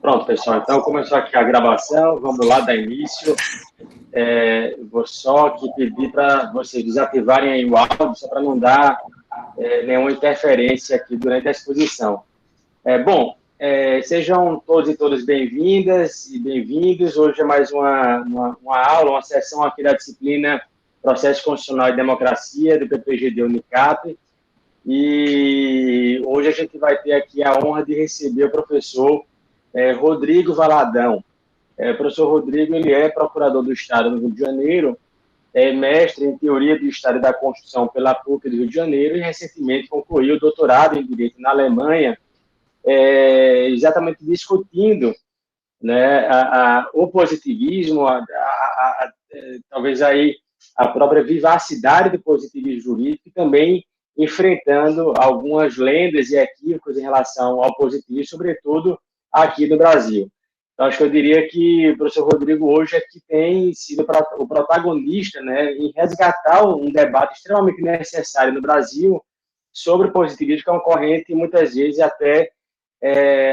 Pronto, pessoal, então começou aqui a gravação, vamos lá dar início. Vou só aqui pedir para vocês desativarem aí o áudio, só para não dar nenhuma interferência aqui durante a exposição. Sejam todos e todas bem-vindas e bem-vindos. Hoje é mais uma aula, uma sessão aqui da disciplina Processo Constitucional e Democracia, do PPGD Unicap. E hoje a gente vai ter aqui a honra de receber o professor Rodrigo Valadão. O professor Rodrigo, ele é procurador do Estado do Rio de Janeiro, é mestre em Teoria do Estado e da Constituição pela PUC do Rio de Janeiro e recentemente concluiu o doutorado em Direito na Alemanha, exatamente discutindo, né, o positivismo, talvez aí a própria vivacidade do positivismo jurídico e também enfrentando algumas lendas e equívocos em relação ao positivismo, sobretudo aqui no Brasil. Então, acho que eu diria que o professor Rodrigo hoje é que tem sido o protagonista, né, em resgatar um debate extremamente necessário no Brasil sobre o positivismo, que é uma corrente, muitas vezes, até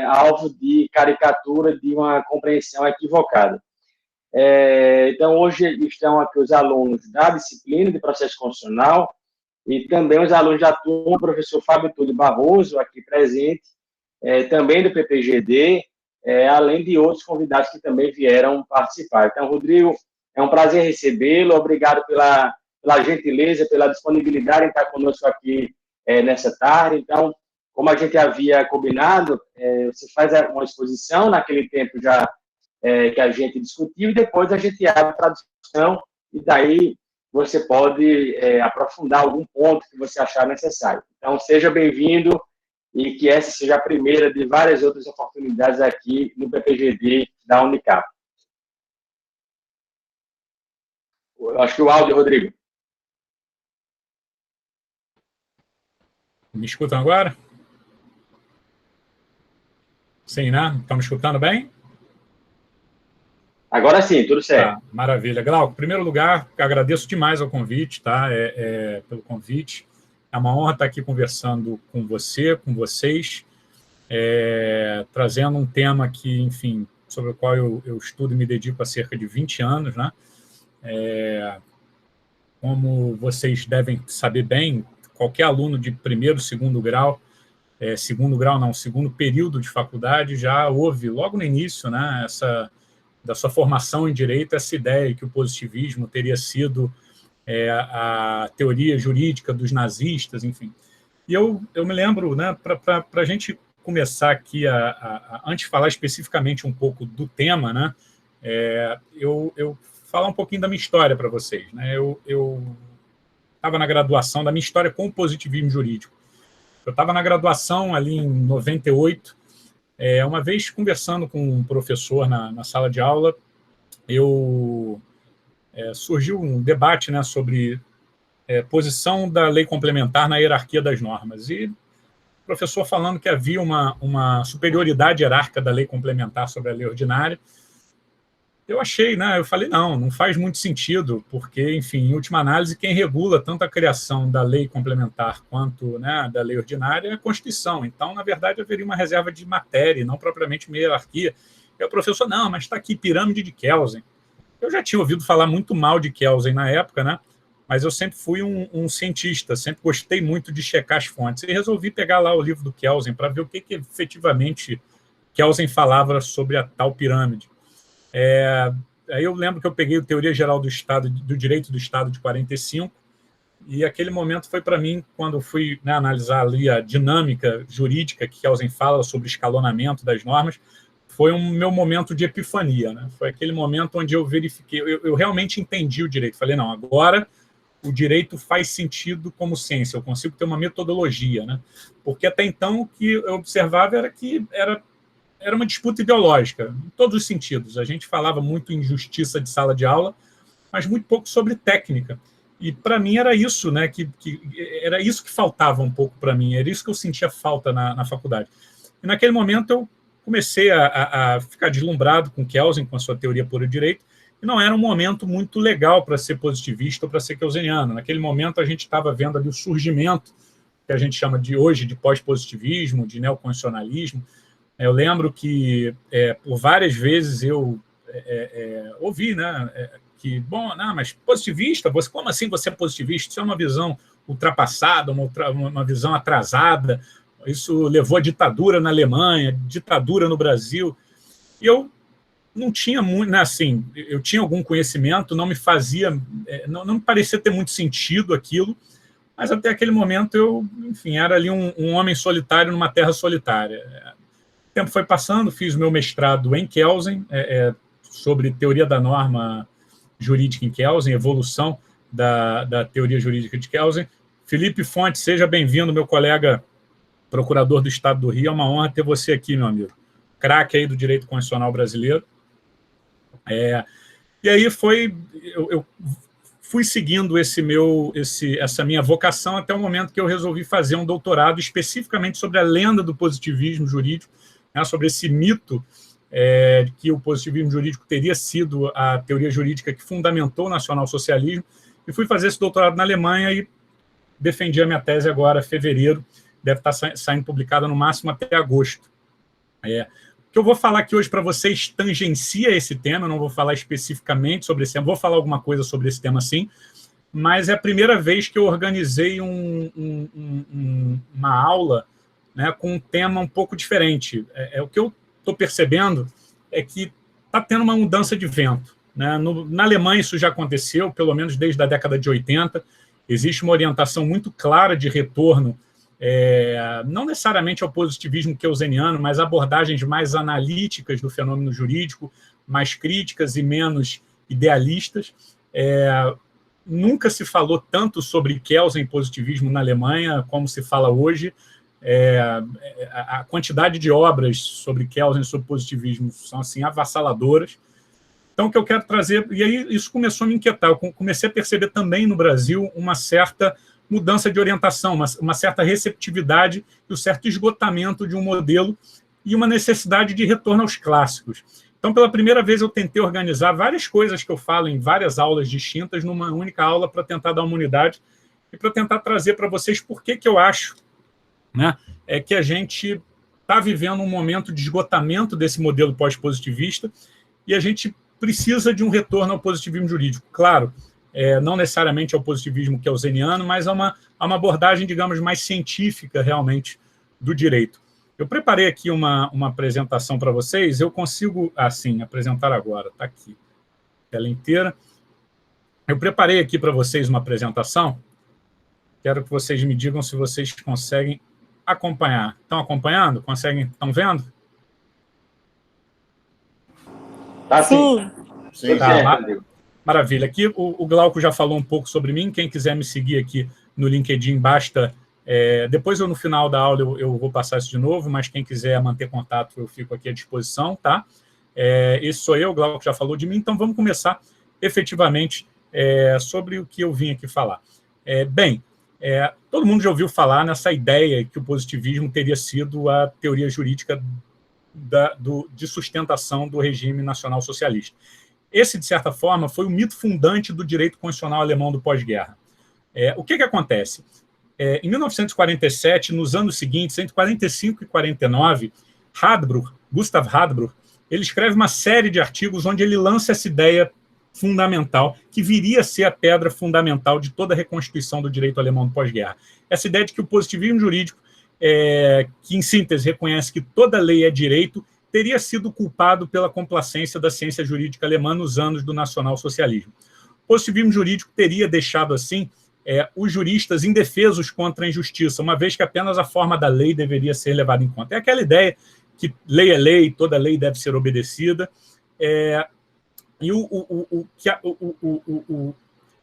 alvo de caricatura, de uma compreensão equivocada. Então, hoje estão aqui os alunos da disciplina de processo constitucional e também os alunos da turma, o professor Fábio Túlio Barroso, aqui presente, também do PPGD, além de outros convidados que também vieram participar. Então, Rodrigo, é um prazer recebê-lo, obrigado pela gentileza, pela disponibilidade em estar conosco aqui nessa tarde. Então, como a gente havia combinado, você faz uma exposição, naquele tempo já que a gente discutiu, e depois a gente abre para a discussão, e daí você pode aprofundar algum ponto que você achar necessário. Então, seja bem-vindo, e que essa seja a primeira de várias outras oportunidades aqui no PPGD da Unicap. Eu acho que o áudio, Rodrigo. Me escutam agora? Sim, né? Estão me escutando bem? Agora sim, tudo certo. Maravilha. Glauco, em primeiro lugar, agradeço demais o convite, tá? Pelo convite. É uma honra estar aqui conversando com você, com vocês, trazendo um tema que, enfim, sobre o qual eu estudo e me dedico há cerca de 20 anos, né? Como vocês devem saber bem, qualquer aluno de primeiro, segundo grau, segundo período de faculdade, já houve, logo no início, né, da sua formação em direito, essa ideia que o positivismo teria sido a teoria jurídica dos nazistas, enfim. E eu me lembro, né, para a gente começar aqui, antes de falar especificamente um pouco do tema, né, eu falar um pouquinho da minha história para vocês. Né? Eu estava na graduação, da minha história com o positivismo jurídico. Eu estava na graduação ali em 98, uma vez conversando com um professor na sala de aula, surgiu um debate, né, sobre posição da lei complementar na hierarquia das normas. E o professor falando que havia uma superioridade hierárquica da lei complementar sobre a lei ordinária. Eu achei, né? Eu falei, não faz muito sentido, porque, enfim, em última análise, quem regula tanto a criação da lei complementar quanto, né, da lei ordinária é a Constituição. Então, na verdade, haveria uma reserva de matéria, não propriamente uma hierarquia. E o professor, não, mas está aqui pirâmide de Kelsen. Eu já tinha ouvido falar muito mal de Kelsen na época, né? Mas eu sempre fui um cientista, sempre gostei muito de checar as fontes. E resolvi pegar lá o livro do Kelsen para ver o que efetivamente Kelsen falava sobre a tal pirâmide. Aí eu lembro que eu peguei a Teoria Geral do Estado, do Direito do Estado de 45, e aquele momento foi para mim, quando fui, né, analisar ali a dinâmica jurídica que Kelsen fala sobre escalonamento das normas, foi um meu momento de epifania. Né? Foi aquele momento onde eu verifiquei, eu realmente entendi o direito. Falei, não, agora o direito faz sentido como ciência, eu consigo ter uma metodologia. Né? Porque até então o que eu observava era que era uma disputa ideológica, em todos os sentidos. A gente falava muito em justiça de sala de aula, mas muito pouco sobre técnica. E, para mim, era isso, né, era isso que faltava um pouco para mim, era isso que eu sentia falta na faculdade. E, naquele momento, eu comecei a ficar deslumbrado com Kelsen, com a sua teoria pura direito, e não era um momento muito legal para ser positivista ou para ser kelseniano. Naquele momento, a gente estava vendo ali o surgimento, que a gente chama de hoje de pós-positivismo, de neoconstitucionalismo, Eu lembro que, por várias vezes, eu ouvi, né, que, bom, não, mas positivista, como assim você é positivista? Isso é uma visão ultrapassada, uma visão atrasada, isso levou à ditadura na Alemanha, ditadura no Brasil, e eu não tinha muito, né, assim, eu tinha algum conhecimento, não me fazia, não me parecia ter muito sentido aquilo, mas até aquele momento eu, enfim, era ali um homem solitário numa terra solitária. O tempo foi passando, fiz o meu mestrado em Kelsen, sobre teoria da norma jurídica em Kelsen, evolução da teoria jurídica de Kelsen. Felipe Fonte, seja bem-vindo, meu colega procurador do Estado do Rio. É uma honra ter você aqui, meu amigo. Craque aí do direito constitucional brasileiro. E aí eu fui seguindo essa minha vocação até o momento que eu resolvi fazer um doutorado especificamente sobre a lenda do positivismo jurídico, né, sobre esse mito que o positivismo jurídico teria sido a teoria jurídica que fundamentou o nacionalsocialismo, e fui fazer esse doutorado na Alemanha e defendi a minha tese agora, em fevereiro, deve estar saindo publicada no máximo até agosto. O que eu vou falar aqui hoje para vocês tangencia esse tema, eu não vou falar especificamente sobre esse tema, vou falar alguma coisa sobre esse tema sim, mas é a primeira vez que eu organizei uma aula, né, com um tema um pouco diferente. O que eu estou percebendo é que está tendo uma mudança de vento, né? Na Alemanha isso já aconteceu, pelo menos desde a década de 80, existe uma orientação muito clara de retorno, não necessariamente ao positivismo keynesiano, mas abordagens mais analíticas do fenômeno jurídico, mais críticas e menos idealistas. Nunca se falou tanto sobre Kelsen e positivismo na Alemanha como se fala hoje. A quantidade de obras sobre Kelsen e sobre positivismo são assim avassaladoras. Então, o que eu quero trazer... E aí isso começou a me inquietar. Eu comecei a perceber também no Brasil uma certa mudança de orientação, uma certa receptividade e um certo esgotamento de um modelo e uma necessidade de retorno aos clássicos. Então, pela primeira vez, eu tentei organizar várias coisas que eu falo em várias aulas distintas numa única aula para tentar dar uma unidade e para tentar trazer para vocês por que eu acho, né, que a gente está vivendo um momento de esgotamento desse modelo pós-positivista e a gente precisa de um retorno ao positivismo jurídico. Claro, não necessariamente ao positivismo keynesiano, mas a uma abordagem, digamos, mais científica, realmente, do direito. Eu preparei aqui uma apresentação para vocês, eu consigo, assim, apresentar agora, está aqui, tela inteira. Eu preparei aqui para vocês uma apresentação, quero que vocês me digam se vocês conseguem acompanhar. Estão acompanhando? Estão vendo? Tá sim. Sim. Tá, maravilha. Aqui o Glauco já falou um pouco sobre mim. Quem quiser me seguir aqui no LinkedIn, basta... depois, no final da aula, eu vou passar isso de novo, mas quem quiser manter contato, eu fico aqui à disposição, tá? Esse sou eu, o Glauco já falou de mim, então vamos começar efetivamente sobre o que eu vim aqui falar. Todo mundo já ouviu falar nessa ideia que o positivismo teria sido a teoria jurídica de sustentação do regime nacional socialista. Esse, de certa forma, foi o mito fundante do direito constitucional alemão do pós-guerra. O que acontece? Em 1947, nos anos seguintes, entre 45 e 49, Gustav Radbruch, ele escreve uma série de artigos onde ele lança essa ideia fundamental, que viria a ser a pedra fundamental de toda a reconstituição do direito alemão do pós-guerra. Essa ideia de que o positivismo jurídico, que, em síntese, reconhece que toda lei é direito, teria sido culpado pela complacência da ciência jurídica alemã nos anos do nacionalsocialismo. O positivismo jurídico teria deixado, assim, os juristas indefesos contra a injustiça, uma vez que apenas a forma da lei deveria ser levada em conta. É aquela ideia que lei é lei, toda lei deve ser obedecida.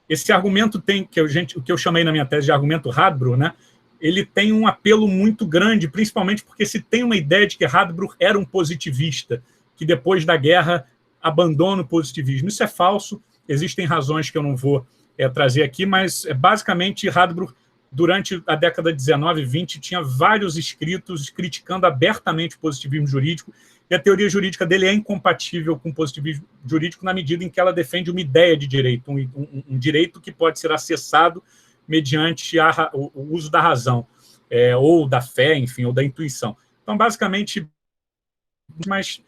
Esse argumento tem, que eu chamei na minha tese de argumento Radbruch, né? Ele tem um apelo muito grande, principalmente porque se tem uma ideia de que Radbruch era um positivista, que depois da guerra abandona o positivismo. Isso é falso, existem razões que eu não vou trazer aqui, mas basicamente Radbruch, durante a década de 19 e 20, tinha vários escritos criticando abertamente o positivismo jurídico, e a teoria jurídica dele é incompatível com o positivismo jurídico na medida em que ela defende uma ideia de direito, um direito que pode ser acessado mediante o uso da razão, ou da fé, enfim, ou da intuição. Então, basicamente, mas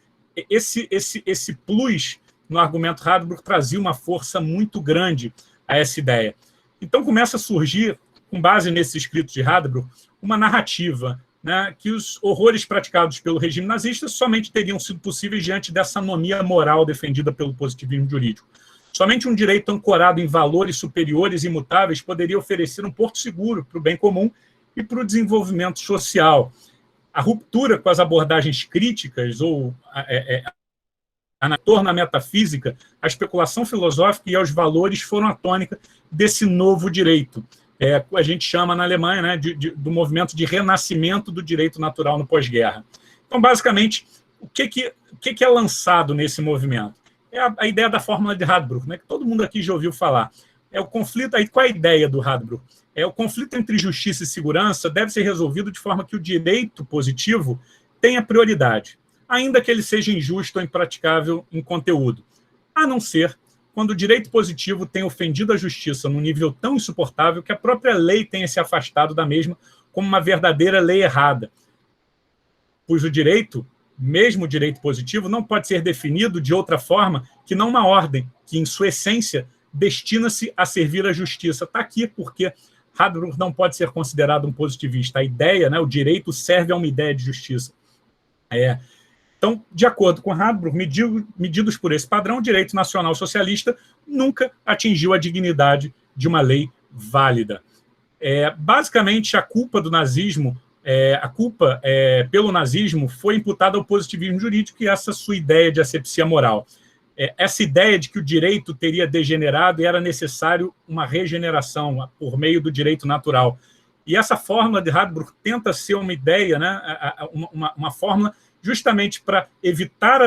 esse plus no argumento Radbruch trazia uma força muito grande a essa ideia. Então começa a surgir, com base nesses escritos de Radbruch, uma narrativa, né, que os horrores praticados pelo regime nazista somente teriam sido possíveis diante dessa anomia moral defendida pelo positivismo jurídico. Somente um direito ancorado em valores superiores e imutáveis poderia oferecer um porto seguro para o bem comum e para o desenvolvimento social. A ruptura com as abordagens críticas ou a torno à metafísica, a especulação filosófica e aos valores foram a tônica desse novo direito. A gente chama na Alemanha, né, do movimento de renascimento do direito natural no pós-guerra. Então, basicamente, o que é lançado nesse movimento? É a ideia da fórmula de Radbruch, né, que todo mundo aqui já ouviu falar. É o conflito. Aí, qual é a ideia do Radbruch? O conflito entre justiça e segurança deve ser resolvido de forma que o direito positivo tenha prioridade, ainda que ele seja injusto ou impraticável em conteúdo, a não ser quando o direito positivo tem ofendido a justiça num nível tão insuportável que a própria lei tenha se afastado da mesma como uma verdadeira lei errada, pois o direito, mesmo o direito positivo, não pode ser definido de outra forma que não uma ordem que, em sua essência, destina-se a servir a justiça. Está aqui porque Radbruch não pode ser considerado um positivista. A ideia, né, o direito serve a uma ideia de justiça. Então, de acordo com Radbruch, medidos por esse padrão, o direito nacional socialista nunca atingiu a dignidade de uma lei válida. Basicamente, a culpa do nazismo, pelo nazismo foi imputada ao positivismo jurídico e essa sua ideia de asepsia moral. Essa ideia de que o direito teria degenerado e era necessário uma regeneração por meio do direito natural. E essa fórmula de Radbruch tenta ser uma ideia, né, uma fórmula justamente para evitar,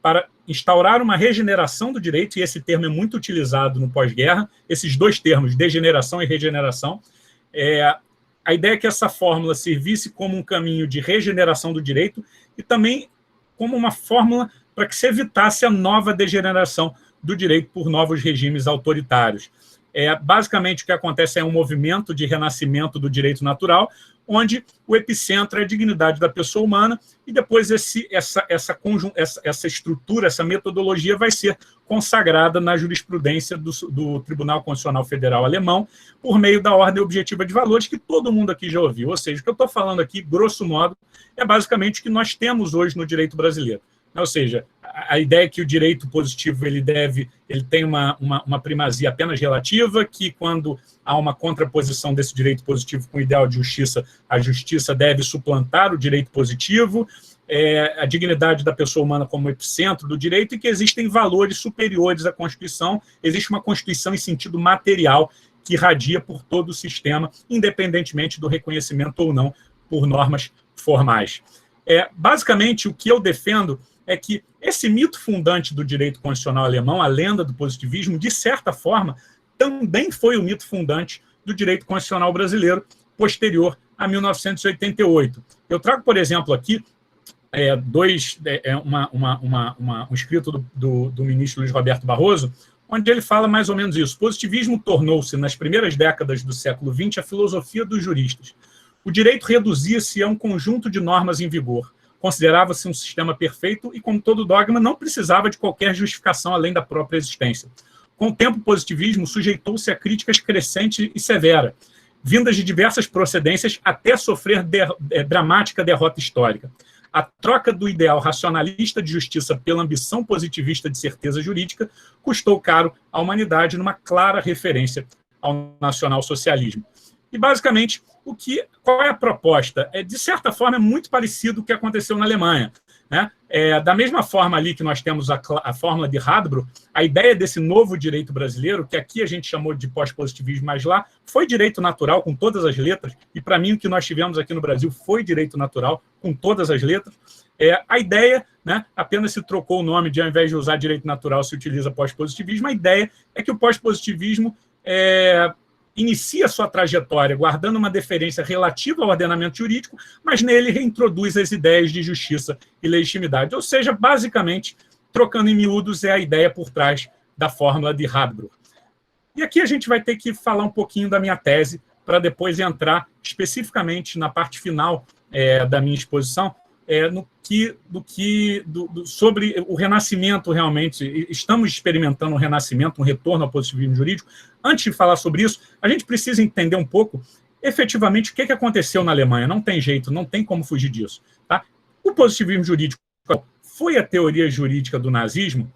para instaurar uma regeneração do direito, e esse termo é muito utilizado no pós-guerra, esses dois termos, degeneração e regeneração. A ideia é que essa fórmula servisse como um caminho de regeneração do direito e também como uma fórmula para que se evitasse a nova degeneração do direito por novos regimes autoritários. Basicamente, o que acontece é um movimento de renascimento do direito natural, onde o epicentro é a dignidade da pessoa humana, e depois essa estrutura, essa metodologia vai ser consagrada na jurisprudência do Tribunal Constitucional Federal Alemão, por meio da ordem objetiva de valores, que todo mundo aqui já ouviu. Ou seja, o que eu estou falando aqui, grosso modo, é basicamente o que nós temos hoje no direito brasileiro. Ou seja, a ideia é que o direito positivo ele tem uma primazia apenas relativa, que quando há uma contraposição desse direito positivo com o ideal de justiça, a justiça deve suplantar o direito positivo, a dignidade da pessoa humana como epicentro do direito, e que existem valores superiores à Constituição, existe uma Constituição em sentido material que irradia por todo o sistema, independentemente do reconhecimento ou não por normas formais. Basicamente, o que eu defendo é que esse mito fundante do direito constitucional alemão, a lenda do positivismo, de certa forma, também foi o mito fundante do direito constitucional brasileiro posterior a 1988. Eu trago, por exemplo, aqui um escrito do ministro Luiz Roberto Barroso, onde ele fala mais ou menos isso. O positivismo tornou-se, nas primeiras décadas do século XX, a filosofia dos juristas. O direito reduzia-se a um conjunto de normas em vigor. Considerava-se um sistema perfeito e, como todo dogma, não precisava de qualquer justificação além da própria existência. Com o tempo, o positivismo sujeitou-se a críticas crescentes e severas, vindas de diversas procedências, até sofrer dramática derrota histórica. A troca do ideal racionalista de justiça pela ambição positivista de certeza jurídica custou caro à humanidade, numa clara referência ao nacionalsocialismo. E, basicamente, qual é a proposta? De certa forma, é muito parecido com o que aconteceu na Alemanha. Né? Da mesma forma ali que nós temos a fórmula de Radbruch, a ideia desse novo direito brasileiro, que aqui a gente chamou de pós-positivismo, mas lá foi direito natural, com todas as letras, e para mim o que nós tivemos aqui no Brasil foi direito natural, com todas as letras. A ideia, né, apenas se trocou o nome, ao invés de usar direito natural, se utiliza pós-positivismo. A ideia é que o pós-positivismo inicia sua trajetória guardando uma deferência relativa ao ordenamento jurídico, mas nele reintroduz as ideias de justiça e legitimidade. Ou seja, basicamente, trocando em miúdos, é a ideia por trás da fórmula de Radbruch. E aqui a gente vai ter que falar um pouquinho da minha tese, para depois entrar especificamente na parte final da minha exposição, sobre o renascimento realmente. Estamos experimentando um renascimento, um retorno ao positivismo jurídico. Antes de falar sobre isso, a gente precisa entender um pouco, efetivamente, o que aconteceu na Alemanha. Não tem jeito, não tem como fugir disso. Tá? O positivismo jurídico foi a teoria jurídica do nazismo.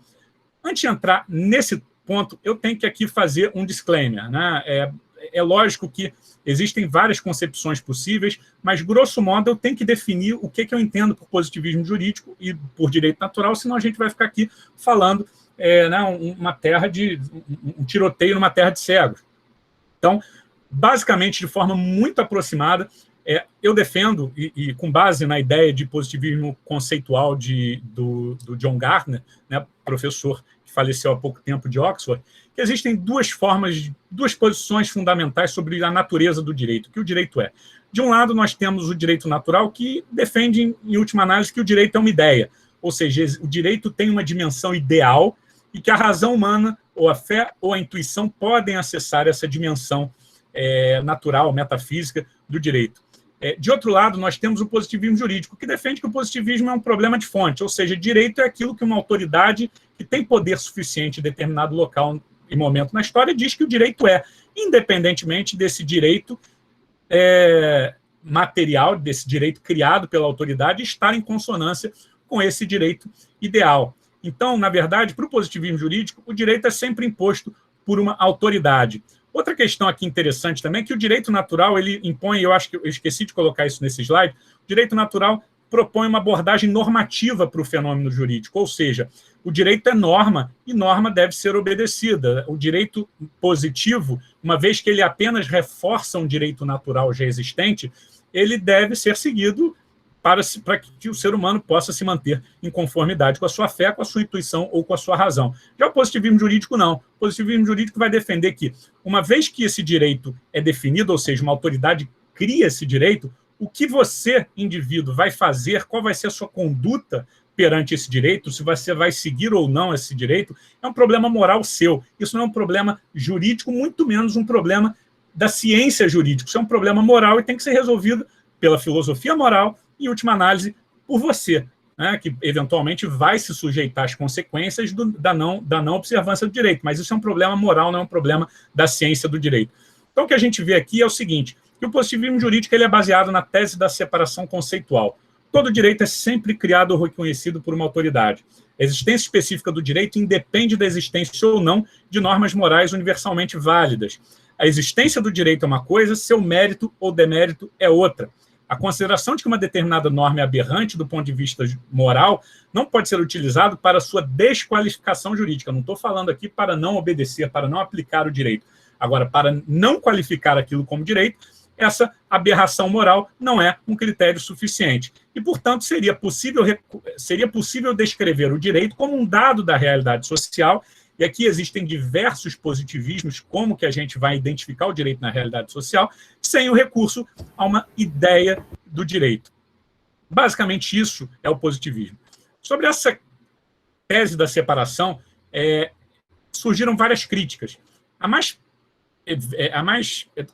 Antes de entrar nesse ponto, eu tenho que aqui fazer um disclaimer. Né? É lógico que existem várias concepções possíveis, mas, grosso modo, eu tenho que definir o que eu entendo por positivismo jurídico e por direito natural, senão a gente vai ficar aqui falando um tiroteio numa terra de cegos. Então, basicamente, de forma muito aproximada, eu defendo, e com base na ideia de positivismo conceitual do John Gardner, né, professor que faleceu há pouco tempo de Oxford, que existem duas posições fundamentais sobre a natureza do direito, o que o direito é. De um lado, nós temos o direito natural, que defende, em última análise, que o direito é uma ideia, ou seja, o direito tem uma dimensão ideal e que a razão humana, ou a fé, ou a intuição podem acessar essa dimensão natural, metafísica do direito. De outro lado, nós temos o positivismo jurídico, que defende que o positivismo é um problema de fonte, ou seja, direito é aquilo que uma autoridade que tem poder suficiente em determinado local e momento na história diz que o direito é, independentemente desse direito material, desse direito criado pela autoridade, estar em consonância com esse direito ideal. Então, na verdade, para o positivismo jurídico, o direito é sempre imposto por uma autoridade. Outra questão aqui interessante também é que o direito natural, ele impõe, eu acho que eu esqueci de colocar isso nesse slide, o direito natural propõe uma abordagem normativa para o fenômeno jurídico, ou seja, o direito é norma e norma deve ser obedecida. O direito positivo, uma vez que ele apenas reforça um direito natural já existente, ele deve ser seguido para que o ser humano possa se manter em conformidade com a sua fé, com a sua intuição ou com a sua razão. Já o positivismo jurídico, não. O positivismo jurídico vai defender que, uma vez que esse direito é definido, ou seja, uma autoridade cria esse direito, o que você, indivíduo, vai fazer, qual vai ser a sua conduta perante esse direito, se você vai seguir ou não esse direito, é um problema moral seu. Isso não é um problema jurídico, muito menos um problema da ciência jurídica. Isso é um problema moral e tem que ser resolvido pela filosofia moral, em última análise, por você, né, que eventualmente vai se sujeitar às consequências da não observância do direito. Mas isso é um problema moral, não é um problema da ciência do direito. Então, o que a gente vê aqui é o seguinte, que o positivismo jurídico ele é baseado na tese da separação conceitual. Todo direito é sempre criado ou reconhecido por uma autoridade. A existência específica do direito independe da existência ou não de normas morais universalmente válidas. A existência do direito é uma coisa, seu mérito ou demérito é outra. A consideração de que uma determinada norma é aberrante do ponto de vista moral não pode ser utilizado para sua desqualificação jurídica. Não estou falando aqui para não obedecer, para não aplicar o direito. Agora, para não qualificar aquilo como direito, essa aberração moral não é um critério suficiente. E, portanto, seria possível descrever o direito como um dado da realidade social. E aqui existem diversos positivismos, como que a gente vai identificar o direito na realidade social, sem o recurso a uma ideia do direito. Basicamente, isso é o positivismo. Sobre essa tese da separação, surgiram várias críticas. A mais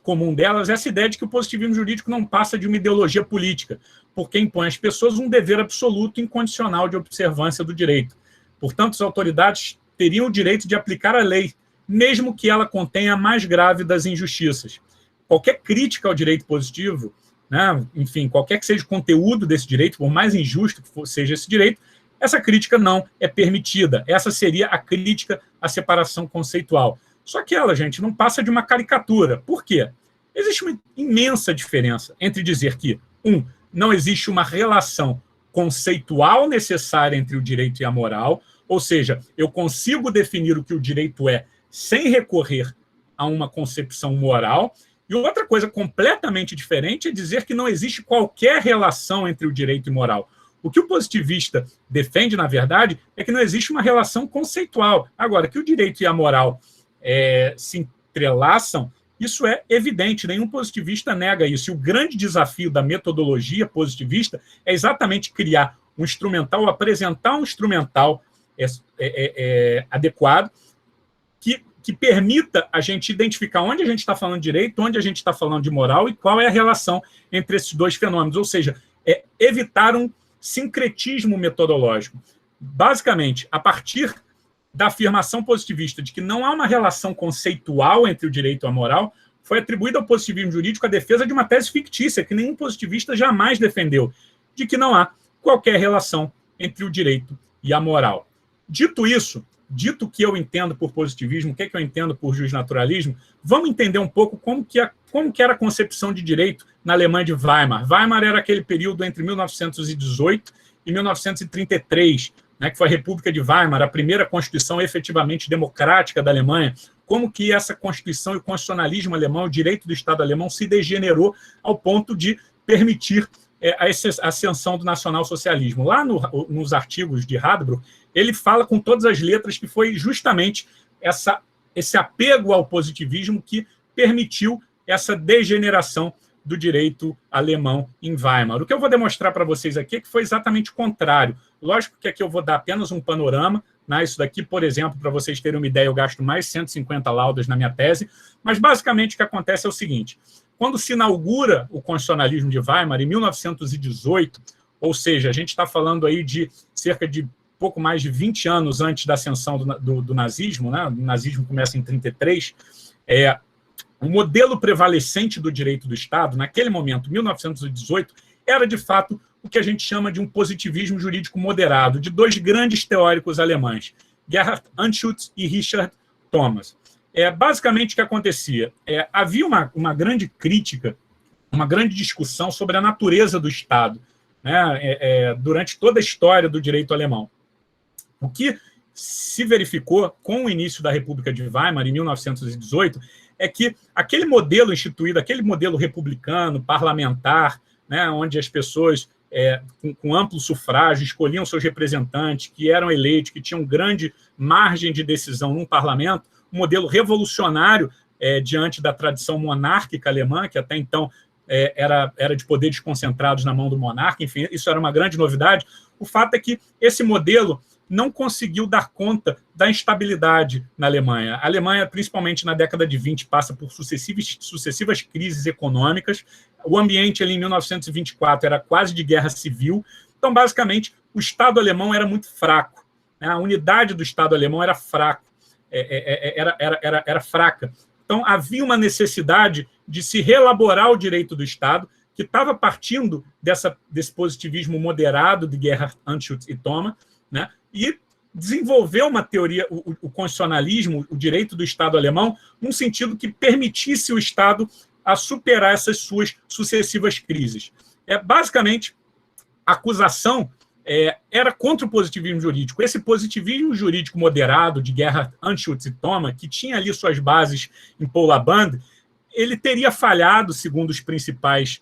comum delas é essa ideia de que o positivismo jurídico não passa de uma ideologia política, porque impõe às pessoas um dever absoluto e incondicional de observância do direito. Portanto, as autoridades teriam o direito de aplicar a lei, mesmo que ela contenha a mais grave das injustiças. Qualquer crítica ao direito positivo, né, enfim, qualquer que seja o conteúdo desse direito, por mais injusto que seja esse direito, essa crítica não é permitida. Essa seria a crítica à separação conceitual. Só que ela, gente, não passa de uma caricatura. Por quê? Existe uma imensa diferença entre dizer que, não existe uma relação conceitual necessária entre o direito e a moral, ou seja, eu consigo definir o que o direito é sem recorrer a uma concepção moral. E outra coisa completamente diferente é dizer que não existe qualquer relação entre o direito e moral. O que o positivista defende, na verdade, é que não existe uma relação conceitual. Agora, que o direito e a moral se entrelaçam, isso é evidente, nenhum positivista nega isso. E o grande desafio da metodologia positivista é exatamente criar um instrumental, apresentar um instrumental adequado que permita a gente identificar onde a gente está falando de direito, onde a gente está falando de moral e qual é a relação entre esses dois fenômenos. Ou seja, evitar sincretismo metodológico. Basicamente, a partir da afirmação positivista de que não há uma relação conceitual entre o direito e a moral, foi atribuída ao positivismo jurídico a defesa de uma tese fictícia que nenhum positivista jamais defendeu, de que não há qualquer relação entre o direito e a moral. Dito isso, dito o que eu entendo por positivismo, o que eu entendo por justnaturalismo, vamos entender um pouco como que era a concepção de direito na Alemanha de Weimar. Weimar era aquele período entre 1918 e 1933, né, que foi a República de Weimar, a primeira constituição efetivamente democrática da Alemanha. Como que essa constituição e o constitucionalismo alemão, o direito do Estado alemão, se degenerou ao ponto de permitir a ascensão do nacionalsocialismo. Lá nos artigos de Radbruch, ele fala com todas as letras que foi justamente esse apego ao positivismo que permitiu essa degeneração do direito alemão em Weimar. O que eu vou demonstrar para vocês aqui é que foi exatamente o contrário. Lógico que aqui eu vou dar apenas um panorama, né? Isso daqui, por exemplo, para vocês terem uma ideia, eu gasto mais 150 laudas na minha tese, mas basicamente o que acontece é o seguinte: quando se inaugura o constitucionalismo de Weimar, em 1918, ou seja, a gente está falando aí de cerca de pouco mais de 20 anos antes da ascensão do nazismo, né? O nazismo começa em 1933, o modelo prevalecente do direito do Estado, naquele momento, 1918, era, de fato, o que a gente chama de um positivismo jurídico moderado, de dois grandes teóricos alemães, Gerhard Anschutz e Richard Thomas. Basicamente, o que acontecia? Havia uma grande crítica, uma grande discussão sobre a natureza do Estado, né, durante toda a história do direito alemão. O que se verificou com o início da República de Weimar, em 1918, é que aquele modelo instituído, aquele modelo republicano, parlamentar, né, onde as pessoas com amplo sufrágio escolhiam seus representantes, que eram eleitos, que tinham grande margem de decisão num parlamento, um modelo revolucionário diante da tradição monárquica alemã, que até então era de poderes concentrados na mão do monarca. Enfim, isso era uma grande novidade. O fato é que esse modelo não conseguiu dar conta da instabilidade na Alemanha. A Alemanha, principalmente na década de 20, passa por sucessivas crises econômicas. O ambiente ali em 1924 era quase de guerra civil. Então, basicamente, o Estado alemão era muito fraco, né? A unidade do Estado alemão era fraca. Então, havia uma necessidade de se reelaborar o direito do Estado, que estava partindo desse positivismo moderado de Gerhard Anschutz e Thomas, né? E desenvolveu uma teoria, o constitucionalismo, o direito do Estado alemão, num sentido que permitisse o Estado a superar essas suas sucessivas crises. Basicamente, a acusação era contra o positivismo jurídico. Esse positivismo jurídico moderado de Gerhard Anschutz e Thomas, que tinha ali suas bases em Paul Laband, ele teria falhado, segundo os principais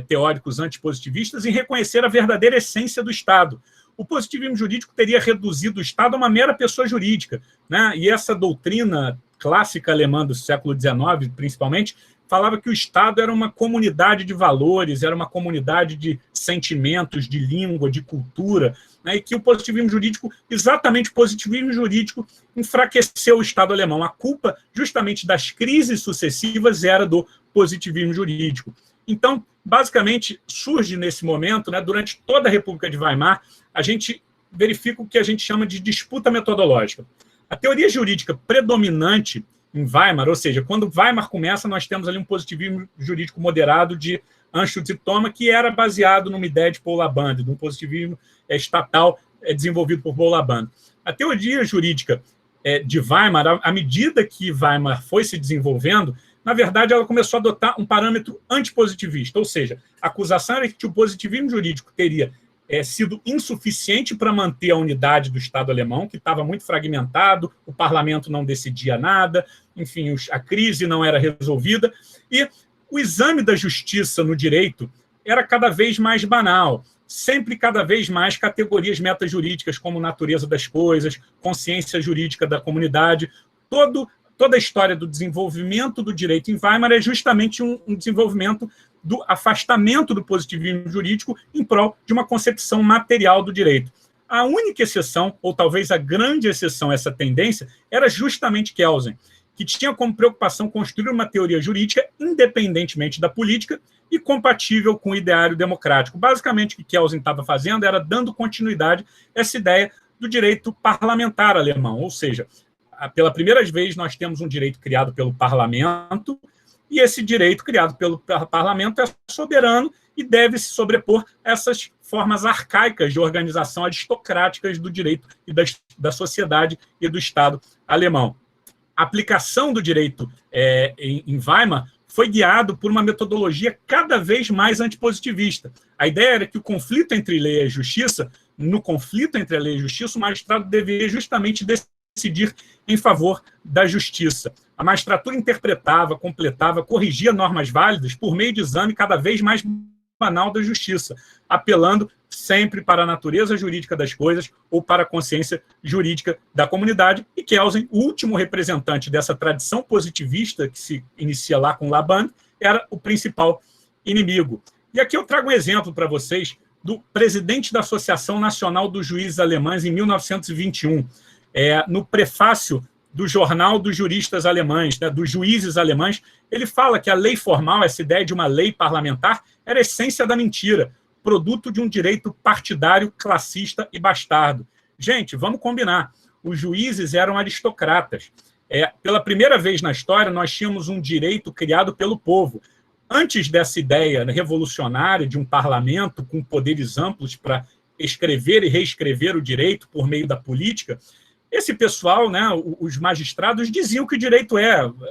teóricos antipositivistas, em reconhecer a verdadeira essência do Estado. O positivismo jurídico teria reduzido o Estado a uma mera pessoa jurídica, né? E essa doutrina clássica alemã do século XIX, principalmente, falava que o Estado era uma comunidade de valores, era uma comunidade de sentimentos, de língua, de cultura, né? E que o positivismo jurídico, exatamente o positivismo jurídico, enfraqueceu o Estado alemão. A culpa, justamente, das crises sucessivas era do positivismo jurídico. Então, basicamente, surge nesse momento, né, durante toda a República de Weimar, a gente verifica o que a gente chama de disputa metodológica. A teoria jurídica predominante em Weimar, ou seja, quando Weimar começa, nós temos ali um positivismo jurídico moderado de Anschutz e Thomas, que era baseado numa ideia de Paul Laband, de um positivismo estatal desenvolvido por Paul Laband. A teoria jurídica de Weimar, à medida que Weimar foi se desenvolvendo, na verdade, ela começou a adotar um parâmetro antipositivista, ou seja, a acusação era que o positivismo jurídico teria sido insuficiente para manter a unidade do Estado alemão, que estava muito fragmentado, o parlamento não decidia nada, enfim, a crise não era resolvida, e o exame da justiça no direito era cada vez mais banal, sempre cada vez mais categorias metajurídicas como natureza das coisas, consciência jurídica da comunidade, toda a história do desenvolvimento do direito em Weimar é justamente um desenvolvimento do afastamento do positivismo jurídico em prol de uma concepção material do direito. A única exceção, ou talvez a grande exceção a essa tendência, era justamente Kelsen. que tinha como preocupação construir uma teoria jurídica independentemente da política e compatível com o ideário democrático. Basicamente, o que Kelsen estava fazendo era dando continuidade a essa ideia do direito parlamentar alemão, ou seja, pela primeira vez nós temos um direito criado pelo parlamento, e esse direito criado pelo parlamento é soberano e deve se sobrepor a essas formas arcaicas de organização aristocráticas do direito e da sociedade e do Estado alemão. A aplicação do direito em Weimar foi guiado por uma metodologia cada vez mais antipositivista. A ideia era que o conflito entre lei e justiça, no conflito entre a lei e a justiça, o magistrado deveria justamente decidir em favor da justiça. A magistratura interpretava, completava, corrigia normas válidas por meio de exame cada vez mais banal da justiça, apelando sempre para a natureza jurídica das coisas ou para a consciência jurídica da comunidade. E Kelsen, o último representante dessa tradição positivista que se inicia lá com Laban, era o principal inimigo. E aqui eu trago um exemplo para vocês do presidente da Associação Nacional dos Juízes Alemães em 1921. No prefácio do Jornal dos Juristas Alemães, dos Juízes Alemães, ele fala que a lei formal, essa ideia de uma lei parlamentar, era a essência da mentira, produto de um direito partidário, classista e bastardo. Gente, vamos combinar, os juízes eram aristocratas. Pela primeira vez na história, nós tínhamos um direito criado pelo povo. Antes dessa ideia revolucionária de um parlamento com poderes amplos para escrever e reescrever o direito por meio da política, esse pessoal, né, os magistrados, diziam que o direito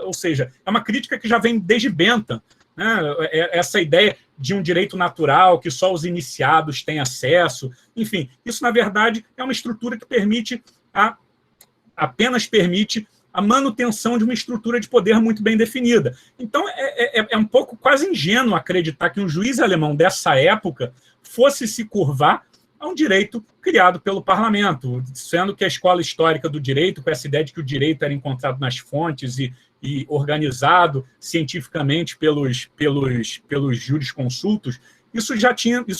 ou seja, é uma crítica que já vem desde Bentham, né, essa ideia de um direito natural, que só os iniciados têm acesso, enfim, isso, na verdade, é uma estrutura que apenas permite a manutenção de uma estrutura de poder muito bem definida. Então, é um pouco quase ingênuo acreditar que um juiz alemão dessa época fosse se curvar a um direito criado pelo parlamento, sendo que a escola histórica do direito, com essa ideia de que o direito era encontrado nas fontes e organizado cientificamente pelos jurisconsultos, isso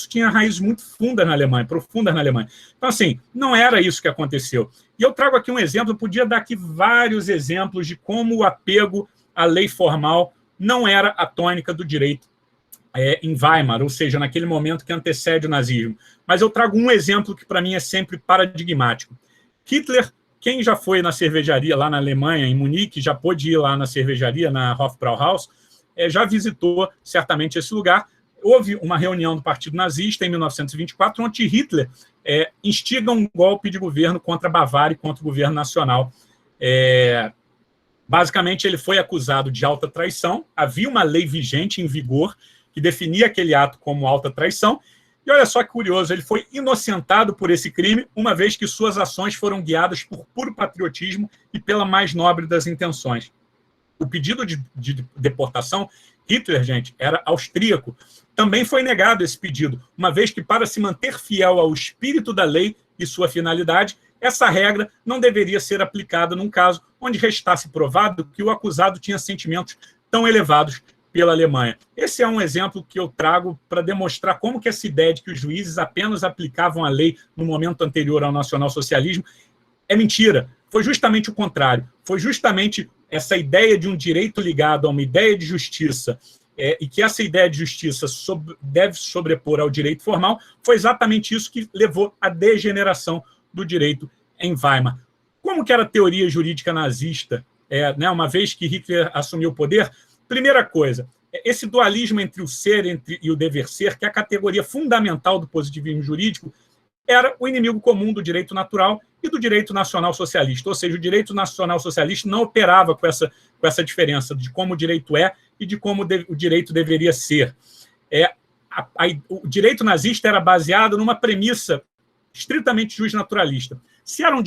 tinha raízes muito fundas na Alemanha, profundas na Alemanha. Então, assim, não era isso que aconteceu. E eu trago aqui um exemplo, eu podia dar aqui vários exemplos de como o apego à lei formal não era a tônica do direito em Weimar, ou seja, naquele momento que antecede o nazismo. Mas eu trago um exemplo que, para mim, é sempre paradigmático. Hitler, quem já foi na cervejaria lá na Alemanha, em Munique, já pôde ir lá na cervejaria, na Hofbrauhaus, já visitou certamente esse lugar. Houve uma reunião do Partido Nazista em 1924, onde Hitler instiga um golpe de governo contra a Bavária e contra o governo nacional. Basicamente, ele foi acusado de alta traição, havia uma lei vigente em vigor que definia aquele ato como alta traição, e olha só que curioso, ele foi inocentado por esse crime, uma vez que suas ações foram guiadas por puro patriotismo e pela mais nobre das intenções. O pedido de deportação, Hitler, gente, era austríaco. Também foi negado esse pedido, uma vez que, para se manter fiel ao espírito da lei e sua finalidade, essa regra não deveria ser aplicada num caso onde restasse provado que o acusado tinha sentimentos tão elevados pela Alemanha. Esse é um exemplo que eu trago para demonstrar como que essa ideia de que os juízes apenas aplicavam a lei no momento anterior ao nacionalsocialismo é mentira. Foi justamente o contrário. Foi justamente essa ideia de um direito ligado a uma ideia de justiça e que essa ideia de justiça deve se sobrepor ao direito formal, foi exatamente isso que levou à degeneração do direito em Weimar. Como que era a teoria jurídica nazista, uma vez que Hitler assumiu o poder? Primeira coisa, esse dualismo entre o ser e o dever ser, que é a categoria fundamental do positivismo jurídico, era o inimigo comum do direito natural e do direito nacional socialista. Ou seja, o direito nacional socialista não operava com essa diferença de como o direito é e de como o direito deveria ser. O direito nazista era baseado numa premissa estritamente justnaturalista. Se era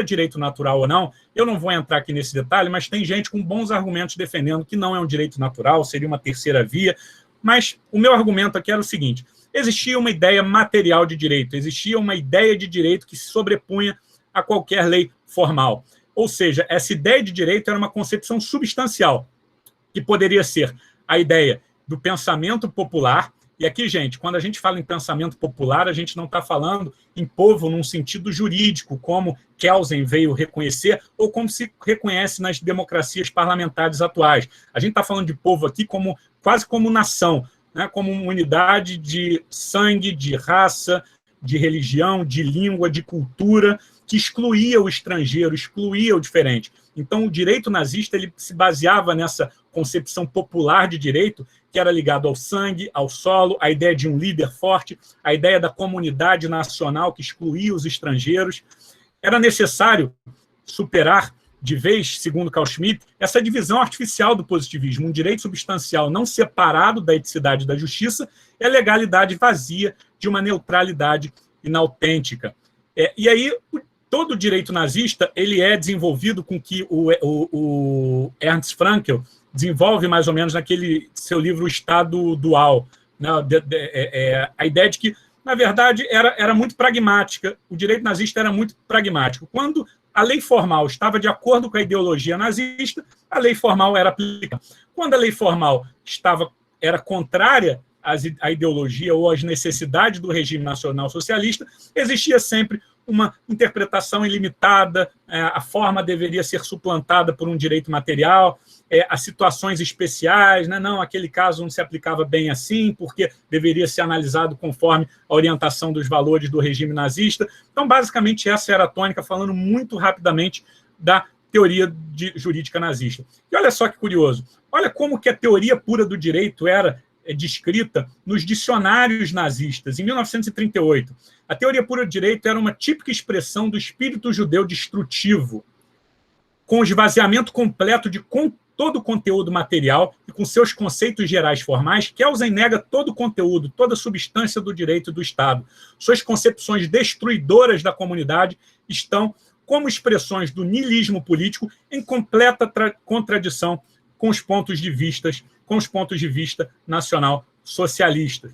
direito natural ou não, eu não vou entrar aqui nesse detalhe, mas tem gente com bons argumentos defendendo que não é um direito natural, seria uma terceira via. Mas o meu argumento aqui era o seguinte: existia uma ideia material de direito, existia uma ideia de direito que se sobrepunha a qualquer lei formal. Ou seja, essa ideia de direito era uma concepção substancial, que poderia ser a ideia do pensamento popular E aqui, gente, quando a gente fala em pensamento popular, a gente não está falando em povo num sentido jurídico, como Kelsen veio reconhecer, ou como se reconhece nas democracias parlamentares atuais. A gente está falando de povo aqui como, quase como nação, né, como uma unidade de sangue, de raça, de religião, de língua, de cultura, que excluía o estrangeiro, excluía o diferente. Então, o direito nazista ele se baseava nessa concepção popular de direito, que era ligado ao sangue, ao solo, a ideia de um líder forte, a ideia da comunidade nacional que excluía os estrangeiros. Era necessário superar de vez, segundo Carl Schmitt, essa divisão artificial do positivismo, um direito substancial não separado da eticidade da justiça e a legalidade vazia de uma neutralidade inautêntica. E aí, todo o direito nazista ele é desenvolvido com que o Ernst Frankl desenvolve mais ou menos naquele seu livro O Estado Dual, né? A ideia de que, na verdade, era muito pragmática, o direito nazista era muito pragmático. Quando a lei formal estava de acordo com a ideologia nazista, a lei formal era aplicada. Quando a lei formal era contrária à ideologia ou às necessidades do regime nacional socialista, existia sempre uma interpretação ilimitada, a forma deveria ser suplantada por um direito material, as situações especiais, né? Não, aquele caso não se aplicava bem assim, porque deveria ser analisado conforme a orientação dos valores do regime nazista. Então, basicamente, essa era a tônica, falando muito rapidamente da teoria jurídica nazista. E olha só que curioso, olha como que a teoria pura do direito era descrita nos dicionários nazistas. Em 1938, a teoria pura do direito era uma típica expressão do espírito judeu destrutivo, com o esvaziamento completo de todo o conteúdo material e com seus conceitos gerais formais. Kelsen nega todo o conteúdo, toda a substância do direito do Estado. Suas concepções destruidoras da comunidade estão como expressões do niilismo político em completa contradição com os pontos de vista nacional socialistas.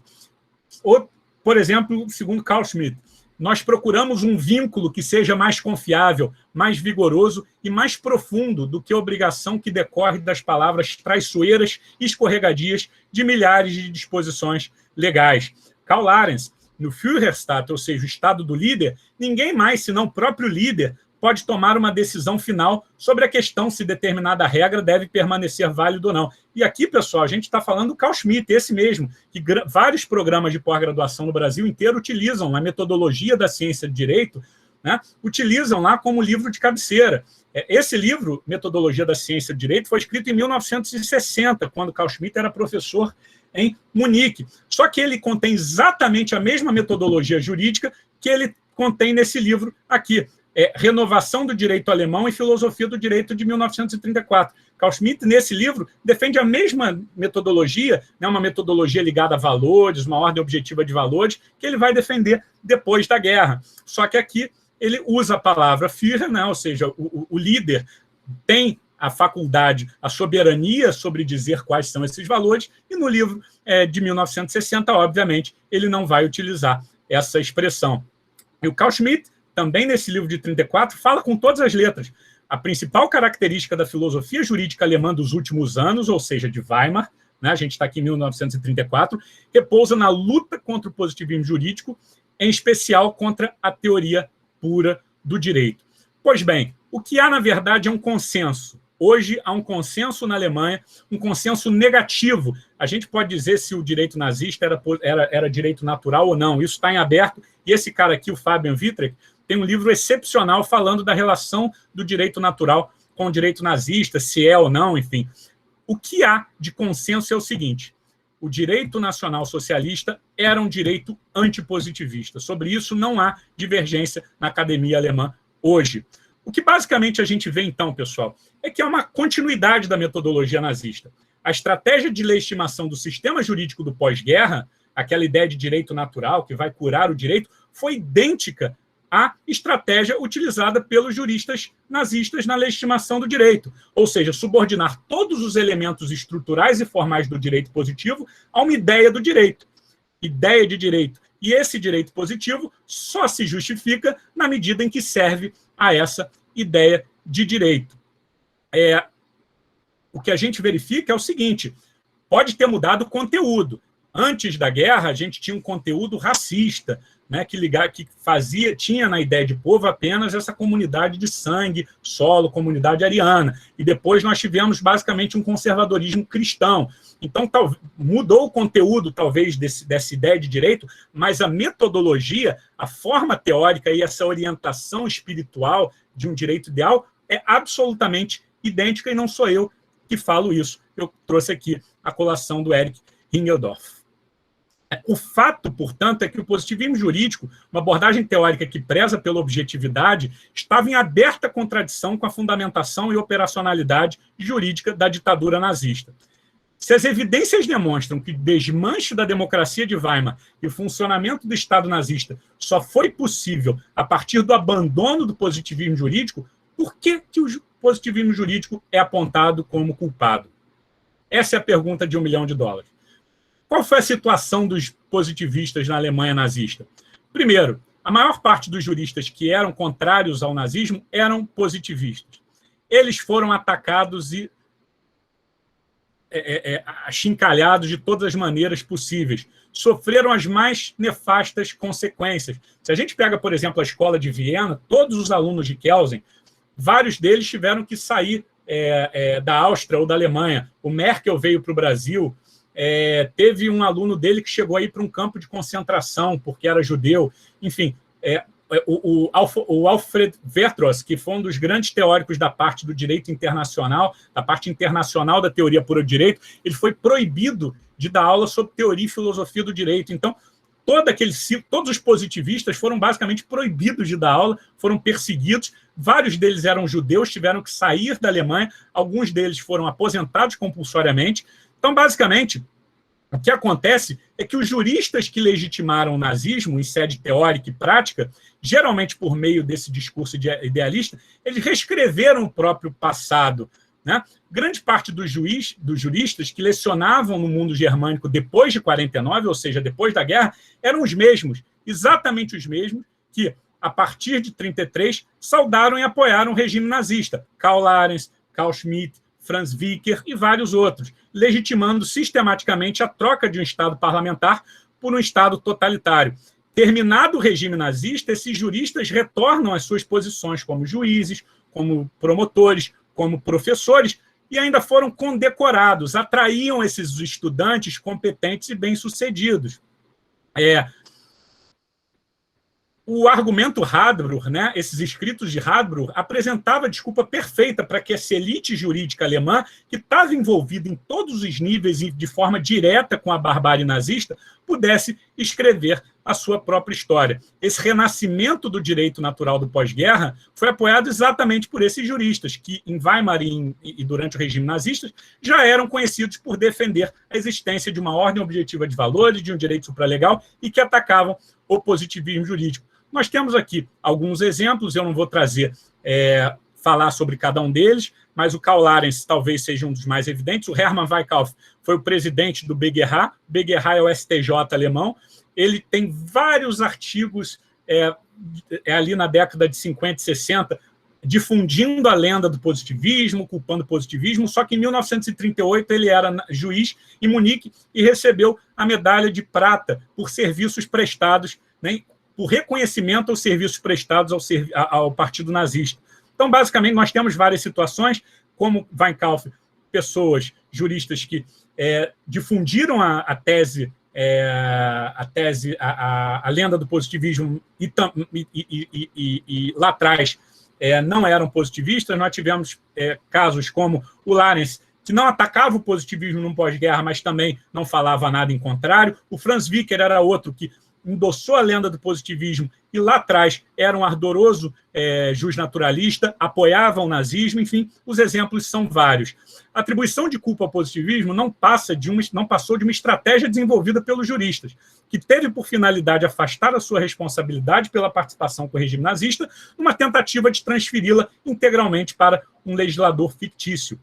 Por exemplo, segundo Carl Schmitt, nós procuramos um vínculo que seja mais confiável, mais vigoroso e mais profundo do que a obrigação que decorre das palavras traiçoeiras e escorregadias de milhares de disposições legais. Karl Lahrens, no Führerstaat, ou seja, o estado do líder, ninguém mais senão o próprio líder pode tomar uma decisão final sobre a questão se determinada regra deve permanecer válida ou não. E aqui, pessoal, a gente está falando do Carl Schmitt, esse mesmo, que vários programas de pós-graduação no Brasil inteiro utilizam a metodologia da ciência de direito, né, utilizam lá como livro de cabeceira. Esse livro, Metodologia da Ciência de Direito, foi escrito em 1960, quando Carl Schmitt era professor em Munique. Só que ele contém exatamente a mesma metodologia jurídica que ele contém nesse livro aqui. Renovação do Direito Alemão e Filosofia do Direito de 1934. Carl Schmitt, nesse livro, defende a mesma metodologia, né, uma metodologia ligada a valores, uma ordem objetiva de valores, que ele vai defender depois da guerra. Só que aqui ele usa a palavra Führer, né, ou seja, o líder tem a faculdade, a soberania sobre dizer quais são esses valores, e no livro de 1960, obviamente, ele não vai utilizar essa expressão. E o Carl Schmitt, também nesse livro de 34, fala com todas as letras. A principal característica da filosofia jurídica alemã dos últimos anos, ou seja, de Weimar, né, a gente está aqui em 1934, repousa na luta contra o positivismo jurídico, em especial contra a teoria pura do direito. Pois bem, o que há, na verdade, é um consenso. Hoje há um consenso na Alemanha, um consenso negativo. A gente pode dizer se o direito nazista era direito natural ou não. Isso está em aberto. E esse cara aqui, o Fabian Wittrich, tem um livro excepcional falando da relação do direito natural com o direito nazista, se é ou não, enfim. O que há de consenso é o seguinte: o direito nacional socialista era um direito antipositivista. Sobre isso não há divergência na academia alemã hoje. O que basicamente a gente vê, então, pessoal, é que é uma continuidade da metodologia nazista. A estratégia de legitimação do sistema jurídico do pós-guerra, aquela ideia de direito natural que vai curar o direito, foi idêntica à estratégia utilizada pelos juristas nazistas na legitimação do direito, ou seja, subordinar todos os elementos estruturais e formais do direito positivo a uma ideia do direito. Ideia de direito. E esse direito positivo só se justifica na medida em que serve a essa ideia de direito. O que a gente verifica é o seguinte: pode ter mudado o conteúdo. Antes da guerra, a gente tinha um conteúdo racista, né, que tinha na ideia de povo apenas essa comunidade de sangue, solo, comunidade ariana. E depois nós tivemos basicamente um conservadorismo cristão. Então, mudou o conteúdo, talvez, dessa ideia de direito, mas a metodologia, a forma teórica e essa orientação espiritual de um direito ideal é absolutamente idêntica, e não sou eu que falo isso. Eu trouxe aqui a colação do Erich Ringeldorf. O fato, portanto, é que o positivismo jurídico, uma abordagem teórica que preza pela objetividade, estava em aberta contradição com a fundamentação e operacionalidade jurídica da ditadura nazista. Se as evidências demonstram que o desmanche da democracia de Weimar e o funcionamento do Estado nazista só foi possível a partir do abandono do positivismo jurídico, por que o positivismo jurídico é apontado como culpado? Essa é a pergunta de $1 milhão. Qual foi a situação dos positivistas na Alemanha nazista? Primeiro, a maior parte dos juristas que eram contrários ao nazismo eram positivistas. Eles foram atacados e achincalhados de todas as maneiras possíveis. Sofreram as mais nefastas consequências. Se a gente pega, por exemplo, a escola de Viena, todos os alunos de Kelsen, vários deles tiveram que sair da Áustria ou da Alemanha. O Merkel veio para o Brasil. Teve um aluno dele que chegou a ir para um campo de concentração porque era judeu. Enfim, o Alfred Vetros, que foi um dos grandes teóricos da parte do direito internacional, da parte internacional da teoria pura do direito, ele foi proibido de dar aula sobre teoria e filosofia do direito. Então, todos os positivistas foram basicamente proibidos de dar aula, foram perseguidos. Vários deles eram judeus, tiveram que sair da Alemanha, alguns deles foram aposentados compulsoriamente. Então, basicamente, o que acontece é que os juristas que legitimaram o nazismo em sede teórica e prática, geralmente por meio desse discurso idealista, eles reescreveram o próprio passado, né? Grande parte dos juristas que lecionavam no mundo germânico depois de 49, ou seja, depois da guerra, eram os mesmos, exatamente os mesmos que, a partir de 33, saudaram e apoiaram o regime nazista. Karl Larens, Carl Schmitt, Franz Vicker e vários outros, legitimando sistematicamente a troca de um Estado parlamentar por um Estado totalitário. Terminado o regime nazista, esses juristas retornam às suas posições como juízes, como promotores, como professores, e ainda foram condecorados, atraíam esses estudantes competentes e bem-sucedidos. O argumento Hadbruch, né, esses escritos de Hadbruch, apresentava a desculpa perfeita para que essa elite jurídica alemã, que estava envolvida em todos os níveis e de forma direta com a barbárie nazista, pudesse escrever a sua própria história. Esse renascimento do direito natural do pós-guerra foi apoiado exatamente por esses juristas, que em Weimar e durante o regime nazista já eram conhecidos por defender a existência de uma ordem objetiva de valores, de um direito supralegal, e que atacavam o positivismo jurídico. Nós temos aqui alguns exemplos, eu não vou falar sobre cada um deles, mas o Karl Larens talvez seja um dos mais evidentes. O Hermann Weikauf foi o presidente do BGH. BGH é o STJ alemão. Ele tem vários artigos ali na década de 50 e 60, difundindo a lenda do positivismo, culpando o positivismo, só que em 1938 ele era juiz em Munique e recebeu a medalha de prata por serviços prestados, né, por reconhecimento aos serviços prestados ao partido nazista. Então, basicamente, nós temos várias situações, como Weikauf, pessoas, juristas que difundiram a tese, a lenda do positivismo e lá atrás não eram positivistas. Nós tivemos casos como o Larens, que não atacava o positivismo no pós-guerra, mas também não falava nada em contrário. O Franz Vicker era outro que endossou a lenda do positivismo e lá atrás era um ardoroso justnaturalista, apoiava o nazismo. Enfim, os exemplos são vários. A atribuição de culpa ao positivismo não passou de uma estratégia desenvolvida pelos juristas, que teve por finalidade afastar a sua responsabilidade pela participação com o regime nazista, numa tentativa de transferi-la integralmente para um legislador fictício.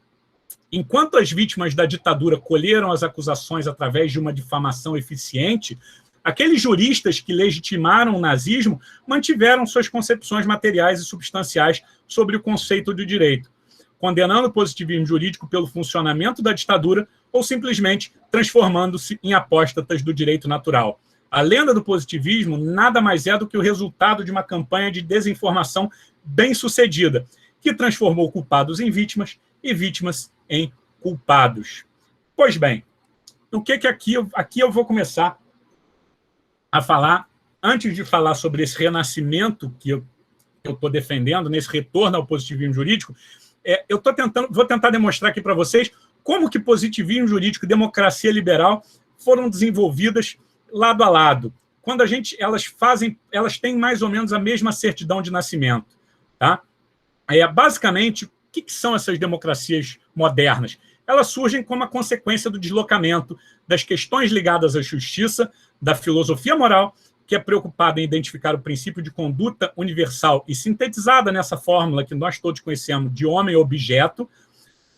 Enquanto as vítimas da ditadura colheram as acusações através de uma difamação eficiente, aqueles juristas que legitimaram o nazismo mantiveram suas concepções materiais e substanciais sobre o conceito de direito, condenando o positivismo jurídico pelo funcionamento da ditadura, ou simplesmente transformando-se em apóstatas do direito natural. A lenda do positivismo nada mais é do que o resultado de uma campanha de desinformação bem-sucedida, que transformou culpados em vítimas e vítimas em culpados. Pois bem, o que aqui eu vou começar a falar, antes de falar sobre esse renascimento que eu estou defendendo, nesse retorno ao positivismo jurídico, vou tentar demonstrar aqui para vocês como que positivismo jurídico e democracia liberal foram desenvolvidas lado a lado. Quando elas têm mais ou menos a mesma certidão de nascimento. Tá? Basicamente, o que são essas democracias modernas? Elas surgem como a consequência do deslocamento das questões ligadas à justiça, da filosofia moral, que é preocupada em identificar o princípio de conduta universal e sintetizada nessa fórmula que nós todos conhecemos de homem-objeto,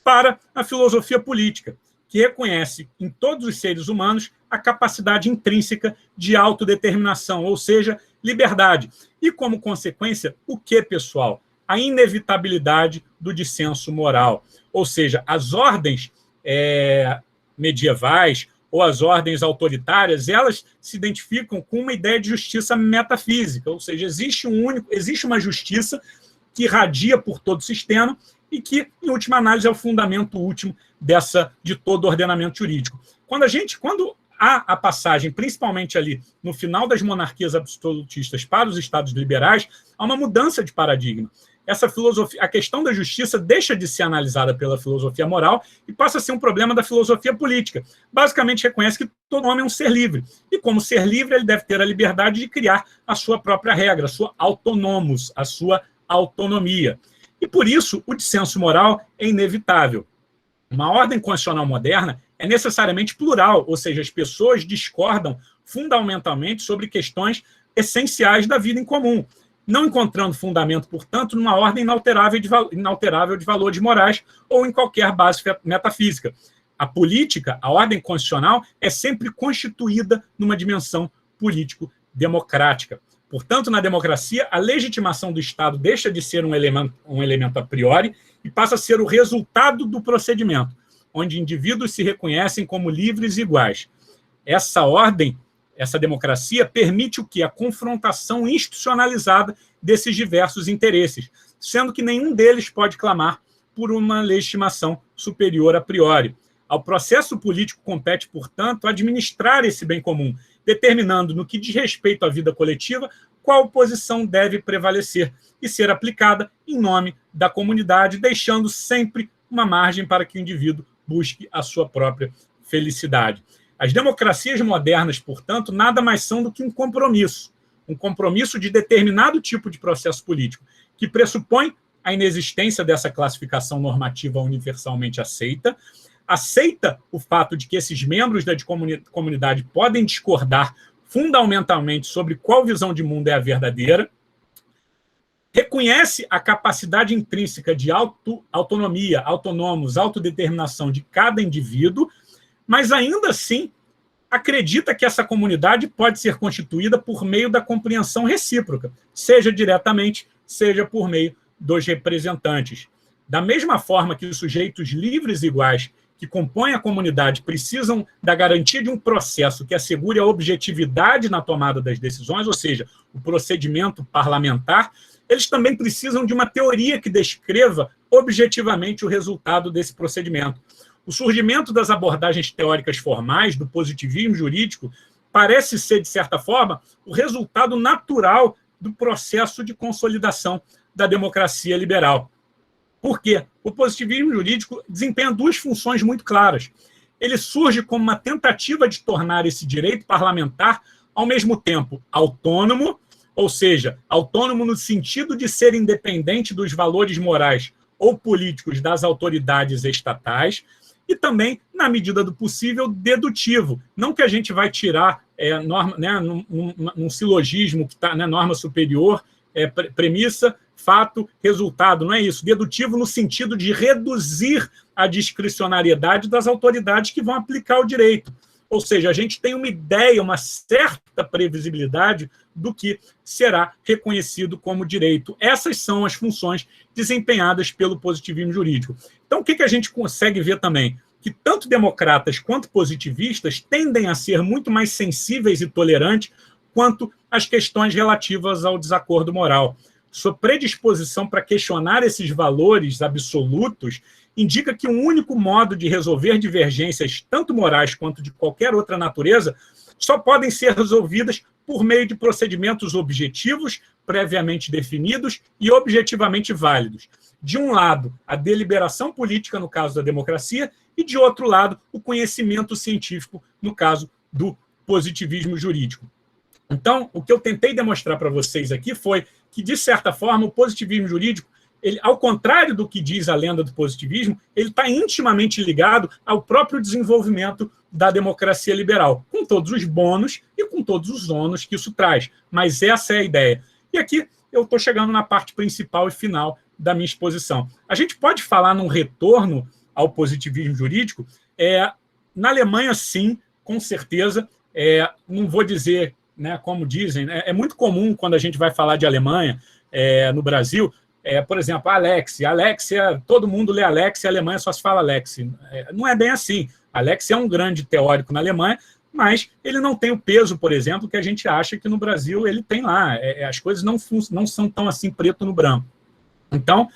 para a filosofia política, que reconhece em todos os seres humanos a capacidade intrínseca de autodeterminação, ou seja, liberdade. E, como consequência, o que, pessoal? A inevitabilidade do dissenso moral. Ou seja, as ordens medievais ou as ordens autoritárias, elas se identificam com uma ideia de justiça metafísica, ou seja, existe uma justiça que irradia por todo o sistema e que, em última análise, é o fundamento último de todo o ordenamento jurídico. Quando há a passagem, principalmente ali no final das monarquias absolutistas para os estados liberais, há uma mudança de paradigma. Essa filosofia, a questão da justiça deixa de ser analisada pela filosofia moral e passa a ser um problema da filosofia política. Basicamente, reconhece que todo homem é um ser livre. E, como ser livre, ele deve ter a liberdade de criar a sua própria regra, a sua autonomos, a sua autonomia. E, por isso, o dissenso moral é inevitável. Uma ordem constitucional moderna é necessariamente plural, ou seja, as pessoas discordam fundamentalmente sobre questões essenciais da vida em comum, não encontrando fundamento, portanto, numa ordem inalterável de valores morais ou em qualquer base metafísica. A política, a ordem constitucional, é sempre constituída numa dimensão político-democrática. Portanto, na democracia, a legitimação do Estado deixa de ser um elemento a priori e passa a ser o resultado do procedimento, onde indivíduos se reconhecem como livres e iguais. Essa ordem, essa democracia, permite o quê? A confrontação institucionalizada desses diversos interesses, sendo que nenhum deles pode clamar por uma legitimação superior a priori. Ao processo político compete, portanto, administrar esse bem comum, determinando, no que diz respeito à vida coletiva, qual posição deve prevalecer e ser aplicada em nome da comunidade, deixando sempre uma margem para que o indivíduo busque a sua própria felicidade. As democracias modernas, portanto, nada mais são do que um compromisso de determinado tipo de processo político, que pressupõe a inexistência dessa classificação normativa universalmente aceita o fato de que esses membros da comunidade podem discordar fundamentalmente sobre qual visão de mundo é a verdadeira, reconhece a capacidade intrínseca de autonomia, autodeterminação de cada indivíduo, mas ainda assim acredita que essa comunidade pode ser constituída por meio da compreensão recíproca, seja diretamente, seja por meio dos representantes. Da mesma forma que os sujeitos livres e iguais que compõem a comunidade precisam da garantia de um processo que assegure a objetividade na tomada das decisões, ou seja, o procedimento parlamentar, eles também precisam de uma teoria que descreva objetivamente o resultado desse procedimento. O surgimento das abordagens teóricas formais do positivismo jurídico parece ser, de certa forma, o resultado natural do processo de consolidação da democracia liberal. Por quê? O positivismo jurídico desempenha duas funções muito claras. Ele surge como uma tentativa de tornar esse direito parlamentar, ao mesmo tempo, autônomo, ou seja, autônomo no sentido de ser independente dos valores morais ou políticos das autoridades estatais, e também, na medida do possível, dedutivo. Não que a gente vai tirar num silogismo que está na norma superior, premissa, fato, resultado. Não é isso. Dedutivo no sentido de reduzir a discricionariedade das autoridades que vão aplicar o direito. Ou seja, a gente tem uma ideia, uma certa previsibilidade do que será reconhecido como direito. Essas são as funções desempenhadas pelo positivismo jurídico. Então, o que a gente consegue ver também? que tanto democratas quanto positivistas tendem a ser muito mais sensíveis e tolerantes quanto às questões relativas ao desacordo moral. Sua predisposição para questionar esses valores absolutos indica que um único modo de resolver divergências, tanto morais quanto de qualquer outra natureza, só podem ser resolvidas por meio de procedimentos objetivos, previamente definidos e objetivamente válidos. De um lado, a deliberação política, no caso da democracia, e, de outro lado, o conhecimento científico, no caso do positivismo jurídico. Então, o que eu tentei demonstrar para vocês aqui foi que, de certa forma, o positivismo jurídico, ele, ao contrário do que diz a lenda do positivismo, ele está intimamente ligado ao próprio desenvolvimento da democracia liberal, com todos os bônus e com todos os ônus que isso traz. Mas essa é a ideia. E aqui eu estou chegando na parte principal e final da minha exposição. A gente pode falar num retorno ao positivismo jurídico? Na Alemanha, sim, com certeza. Não vou dizer, né, como dizem, é muito comum quando a gente vai falar de Alemanha no Brasil, por exemplo, Alexia, todo mundo lê Alexia, a Alemanha só se fala Alexia. Não é bem assim. Alexia é um grande teórico na Alemanha, mas ele não tem o peso, por exemplo, que a gente acha que no Brasil ele tem lá. As coisas não são tão assim preto no branco. Então,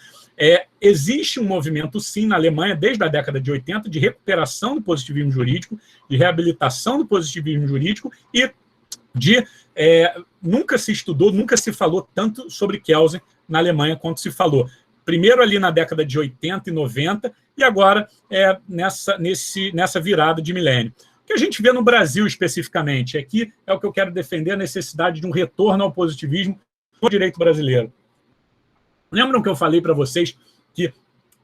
existe um movimento, sim, na Alemanha, desde a década de 80, de recuperação do positivismo jurídico, de reabilitação do positivismo jurídico e nunca se estudou, nunca se falou tanto sobre Kelsen na Alemanha quanto se falou. Primeiro ali na década de 80 e 90 e agora nessa virada de milênio. O que a gente vê no Brasil especificamente, aqui é o que eu quero defender, a necessidade de um retorno ao positivismo no direito brasileiro. Lembram que eu falei para vocês que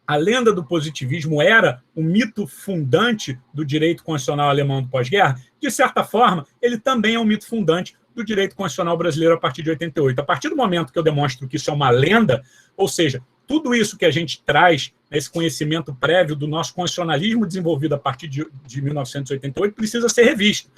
a lenda do positivismo era um mito fundante do direito constitucional alemão do pós-guerra? De certa forma, ele também é um mito fundante do direito constitucional brasileiro a partir de 88. A partir do momento que eu demonstro que isso é uma lenda, ou seja, tudo isso que a gente traz, esse conhecimento prévio do nosso constitucionalismo desenvolvido a partir de 1988, precisa ser revisto.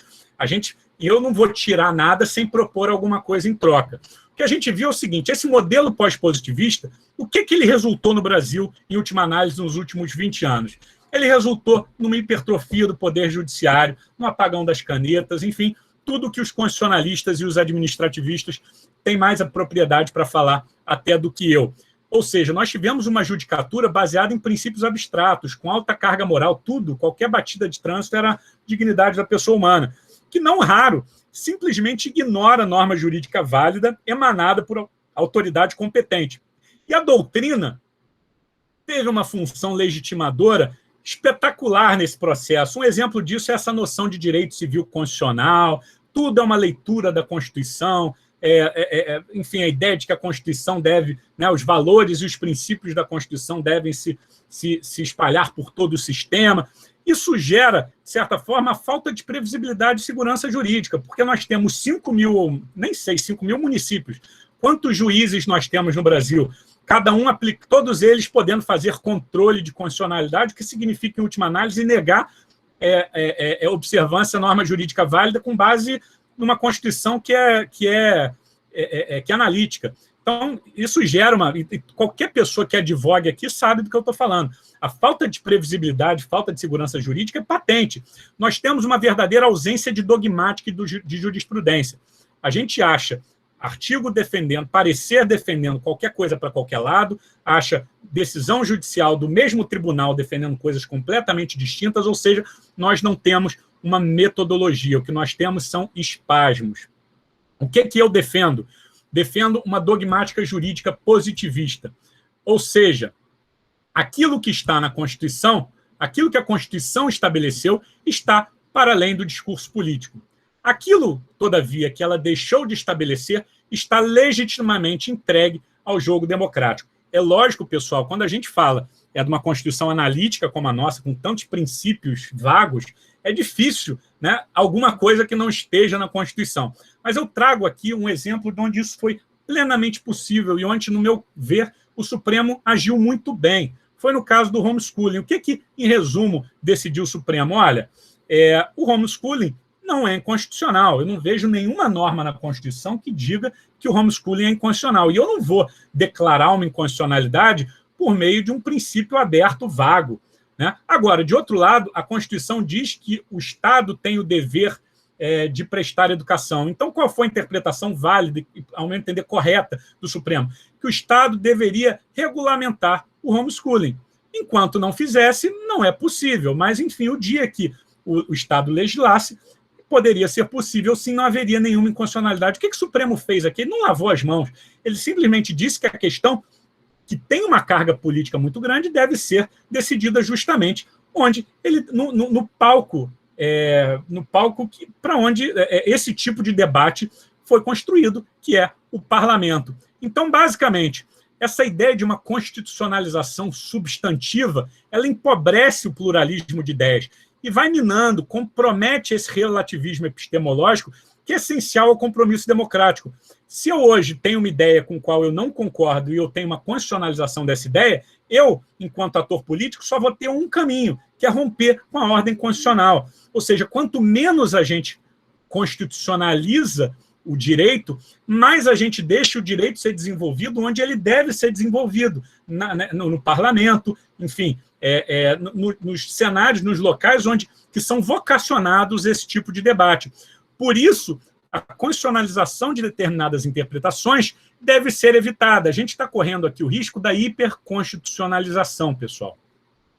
E eu não vou tirar nada sem propor alguma coisa em troca. O que a gente viu é o seguinte: esse modelo pós-positivista, o que ele resultou no Brasil, em última análise, nos últimos 20 anos? Ele resultou numa hipertrofia do poder judiciário, no apagão das canetas, enfim, tudo que os constitucionalistas e os administrativistas têm mais a propriedade para falar até do que eu. Ou seja, nós tivemos uma judicatura baseada em princípios abstratos, com alta carga moral, qualquer batida de trânsito era dignidade da pessoa humana, que não raro simplesmente ignora a norma jurídica válida emanada por autoridade competente. E a doutrina teve uma função legitimadora espetacular nesse processo. Um exemplo disso é essa noção de direito civil constitucional, tudo é uma leitura da Constituição, enfim, a ideia de que a Constituição deve, né, os valores e os princípios da Constituição devem se espalhar por todo o sistema. Isso gera, de certa forma, a falta de previsibilidade e segurança jurídica, porque nós temos 5 mil municípios. Quantos juízes nós temos no Brasil? Cada um aplica, todos eles podendo fazer controle de constitucionalidade, o que significa, em última análise, negar observância à norma jurídica válida com base numa Constituição que é analítica. Então, isso gera qualquer pessoa que advogue aqui sabe do que eu estou falando. A falta de previsibilidade, falta de segurança jurídica é patente. Nós temos uma verdadeira ausência de dogmática e de jurisprudência. A gente acha artigo defendendo, parecer defendendo qualquer coisa para qualquer lado, acha decisão judicial do mesmo tribunal defendendo coisas completamente distintas, ou seja, nós não temos uma metodologia, o que nós temos são espasmos. O que eu defendo? Defendo uma dogmática jurídica positivista, ou seja, aquilo que está na Constituição, aquilo que a Constituição estabeleceu, está para além do discurso político. Aquilo, todavia, que ela deixou de estabelecer está legitimamente entregue ao jogo democrático. É lógico, pessoal, quando a gente fala de uma Constituição analítica como a nossa, com tantos princípios vagos, é difícil, né, alguma coisa que não esteja na Constituição. Mas eu trago aqui um exemplo de onde isso foi plenamente possível e onde, no meu ver, o Supremo agiu muito bem. Foi no caso do homeschooling. O que em resumo, decidiu o Supremo? Olha, o homeschooling não é inconstitucional. Eu não vejo nenhuma norma na Constituição que diga que o homeschooling é inconstitucional. E eu não vou declarar uma inconstitucionalidade por meio de um princípio aberto vago. né? Agora, de outro lado, a Constituição diz que o Estado tem o dever de prestar educação. Então, qual foi a interpretação válida e, ao meu entender, correta do Supremo? Que o Estado deveria regulamentar o homeschooling. Enquanto não fizesse, não é possível. Mas, enfim, o dia que o Estado legislasse, poderia ser possível, sim, não haveria nenhuma inconstitucionalidade. O que o Supremo fez aqui? Ele não lavou as mãos. Ele simplesmente disse que a questão que tem uma carga política muito grande deve ser decidida justamente onde ele no palco para onde esse tipo de debate foi construído, que é o parlamento. Então, basicamente, essa ideia de uma constitucionalização substantiva, ela empobrece o pluralismo de ideias e vai minando, compromete esse relativismo epistemológico que é essencial ao compromisso democrático. Se eu hoje tenho uma ideia com a qual eu não concordo e eu tenho uma constitucionalização dessa ideia, eu, enquanto ator político, só vou ter um caminho, que é romper com a ordem constitucional. Ou seja, quanto menos a gente constitucionaliza o direito, mais a gente deixa o direito ser desenvolvido onde ele deve ser desenvolvido, no parlamento, enfim, nos cenários, nos locais que são vocacionados esse tipo de debate. Por isso, a constitucionalização de determinadas interpretações deve ser evitada. A gente está correndo aqui o risco da hiperconstitucionalização, pessoal.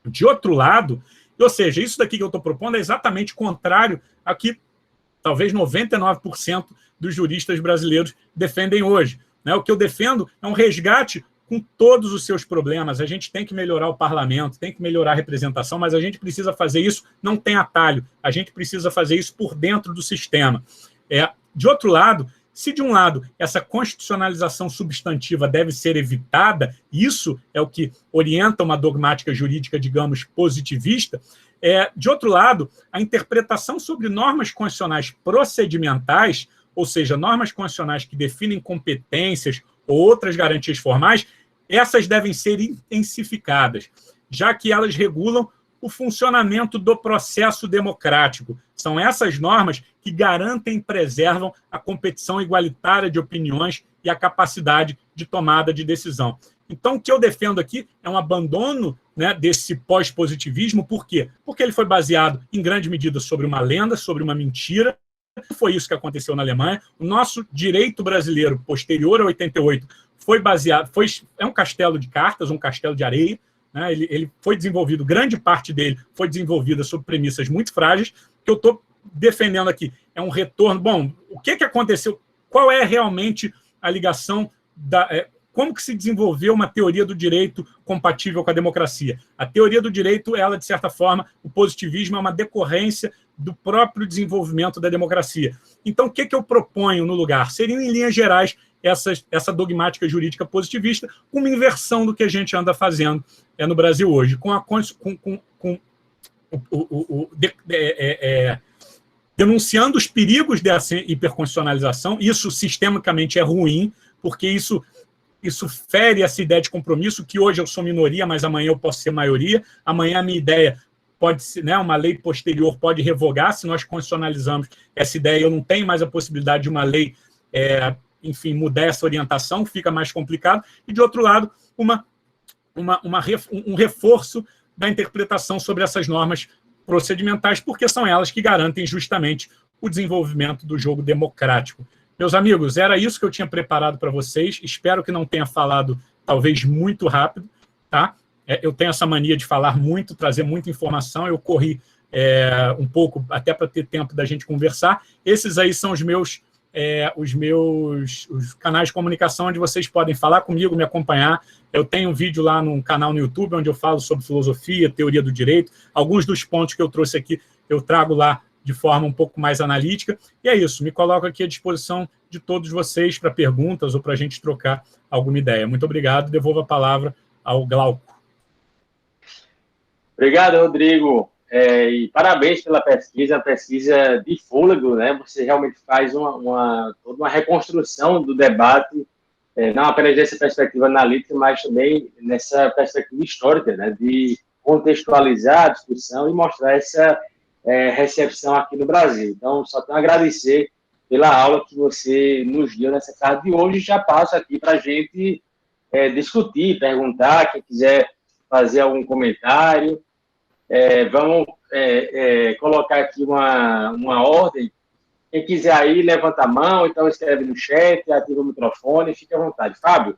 De outro lado, ou seja, isso daqui que eu estou propondo é exatamente contrário a que talvez 99% dos juristas brasileiros defendem hoje. O que eu defendo é um resgate com todos os seus problemas. A gente tem que melhorar o parlamento, tem que melhorar a representação, mas a gente precisa fazer isso, não tem atalho, a gente precisa fazer isso por dentro do sistema. De outro lado, se de um lado essa constitucionalização substantiva deve ser evitada, isso é o que orienta uma dogmática jurídica, digamos, positivista, de outro lado, a interpretação sobre normas constitucionais procedimentais, ou seja, normas constitucionais que definem competências ou outras garantias formais, essas devem ser intensificadas, já que elas regulam o funcionamento do processo democrático. São essas normas que garantem e preservam a competição igualitária de opiniões e a capacidade de tomada de decisão. Então, o que eu defendo aqui é um abandono, desse pós-positivismo. Por quê? Porque ele foi baseado, em grande medida, sobre uma lenda, sobre uma mentira. Foi isso que aconteceu na Alemanha. O nosso direito brasileiro, posterior a 88, é um castelo de cartas, um castelo de areia. Ele foi desenvolvido, grande parte dele foi desenvolvida sob premissas muito frágeis. O que eu estou defendendo aqui é um retorno. Bom, o que aconteceu? Qual é realmente a ligação como que se desenvolveu uma teoria do direito compatível com a democracia? A teoria do direito, ela, de certa forma, o positivismo é uma decorrência do próprio desenvolvimento da democracia. Então, o que eu proponho no lugar? Seriam, em linhas gerais, essa dogmática jurídica positivista, com uma inversão do que a gente anda fazendo no Brasil hoje, denunciando os perigos dessa hiperconstitucionalização. Isso, sistemicamente, é ruim, porque isso fere essa ideia de compromisso, que hoje eu sou minoria, mas amanhã eu posso ser maioria. Amanhã a minha ideia pode ser, uma lei posterior pode revogar. Se nós constitucionalizamos essa ideia, eu não tenho mais a possibilidade de uma lei, enfim, mudar essa orientação, fica mais complicado. E, de outro lado, um reforço da interpretação sobre essas normas procedimentais, porque são elas que garantem justamente o desenvolvimento do jogo democrático. Meus amigos, era isso que eu tinha preparado para vocês. Espero que não tenha falado, talvez, muito rápido, tá? Eu tenho essa mania de falar muito, trazer muita informação. Eu corri um pouco, até para ter tempo da gente conversar. Esses aí são os meus canais de comunicação, onde vocês podem falar comigo, me acompanhar. Eu tenho um vídeo lá num canal no YouTube, onde eu falo sobre filosofia, teoria do direito. Alguns dos pontos que eu trouxe aqui, eu trago lá de forma um pouco mais analítica. E é isso, me coloco aqui à disposição de todos vocês para perguntas ou para a gente trocar alguma ideia. Muito obrigado, devolvo a palavra ao Glauco. Obrigado, Rodrigo. E parabéns pela pesquisa, a pesquisa de fôlego, Você realmente faz toda uma reconstrução do debate, não apenas nessa perspectiva analítica, mas também nessa perspectiva histórica, de contextualizar a discussão e mostrar essa recepção aqui no Brasil. Então, só tenho a agradecer pela aula que você nos deu nessa tarde de hoje. Já passo aqui para a gente discutir, perguntar, quem quiser fazer algum comentário. Vamos colocar aqui uma ordem. Quem quiser aí, levanta a mão, então escreve no chat, ativa o microfone, fique à vontade. Fábio?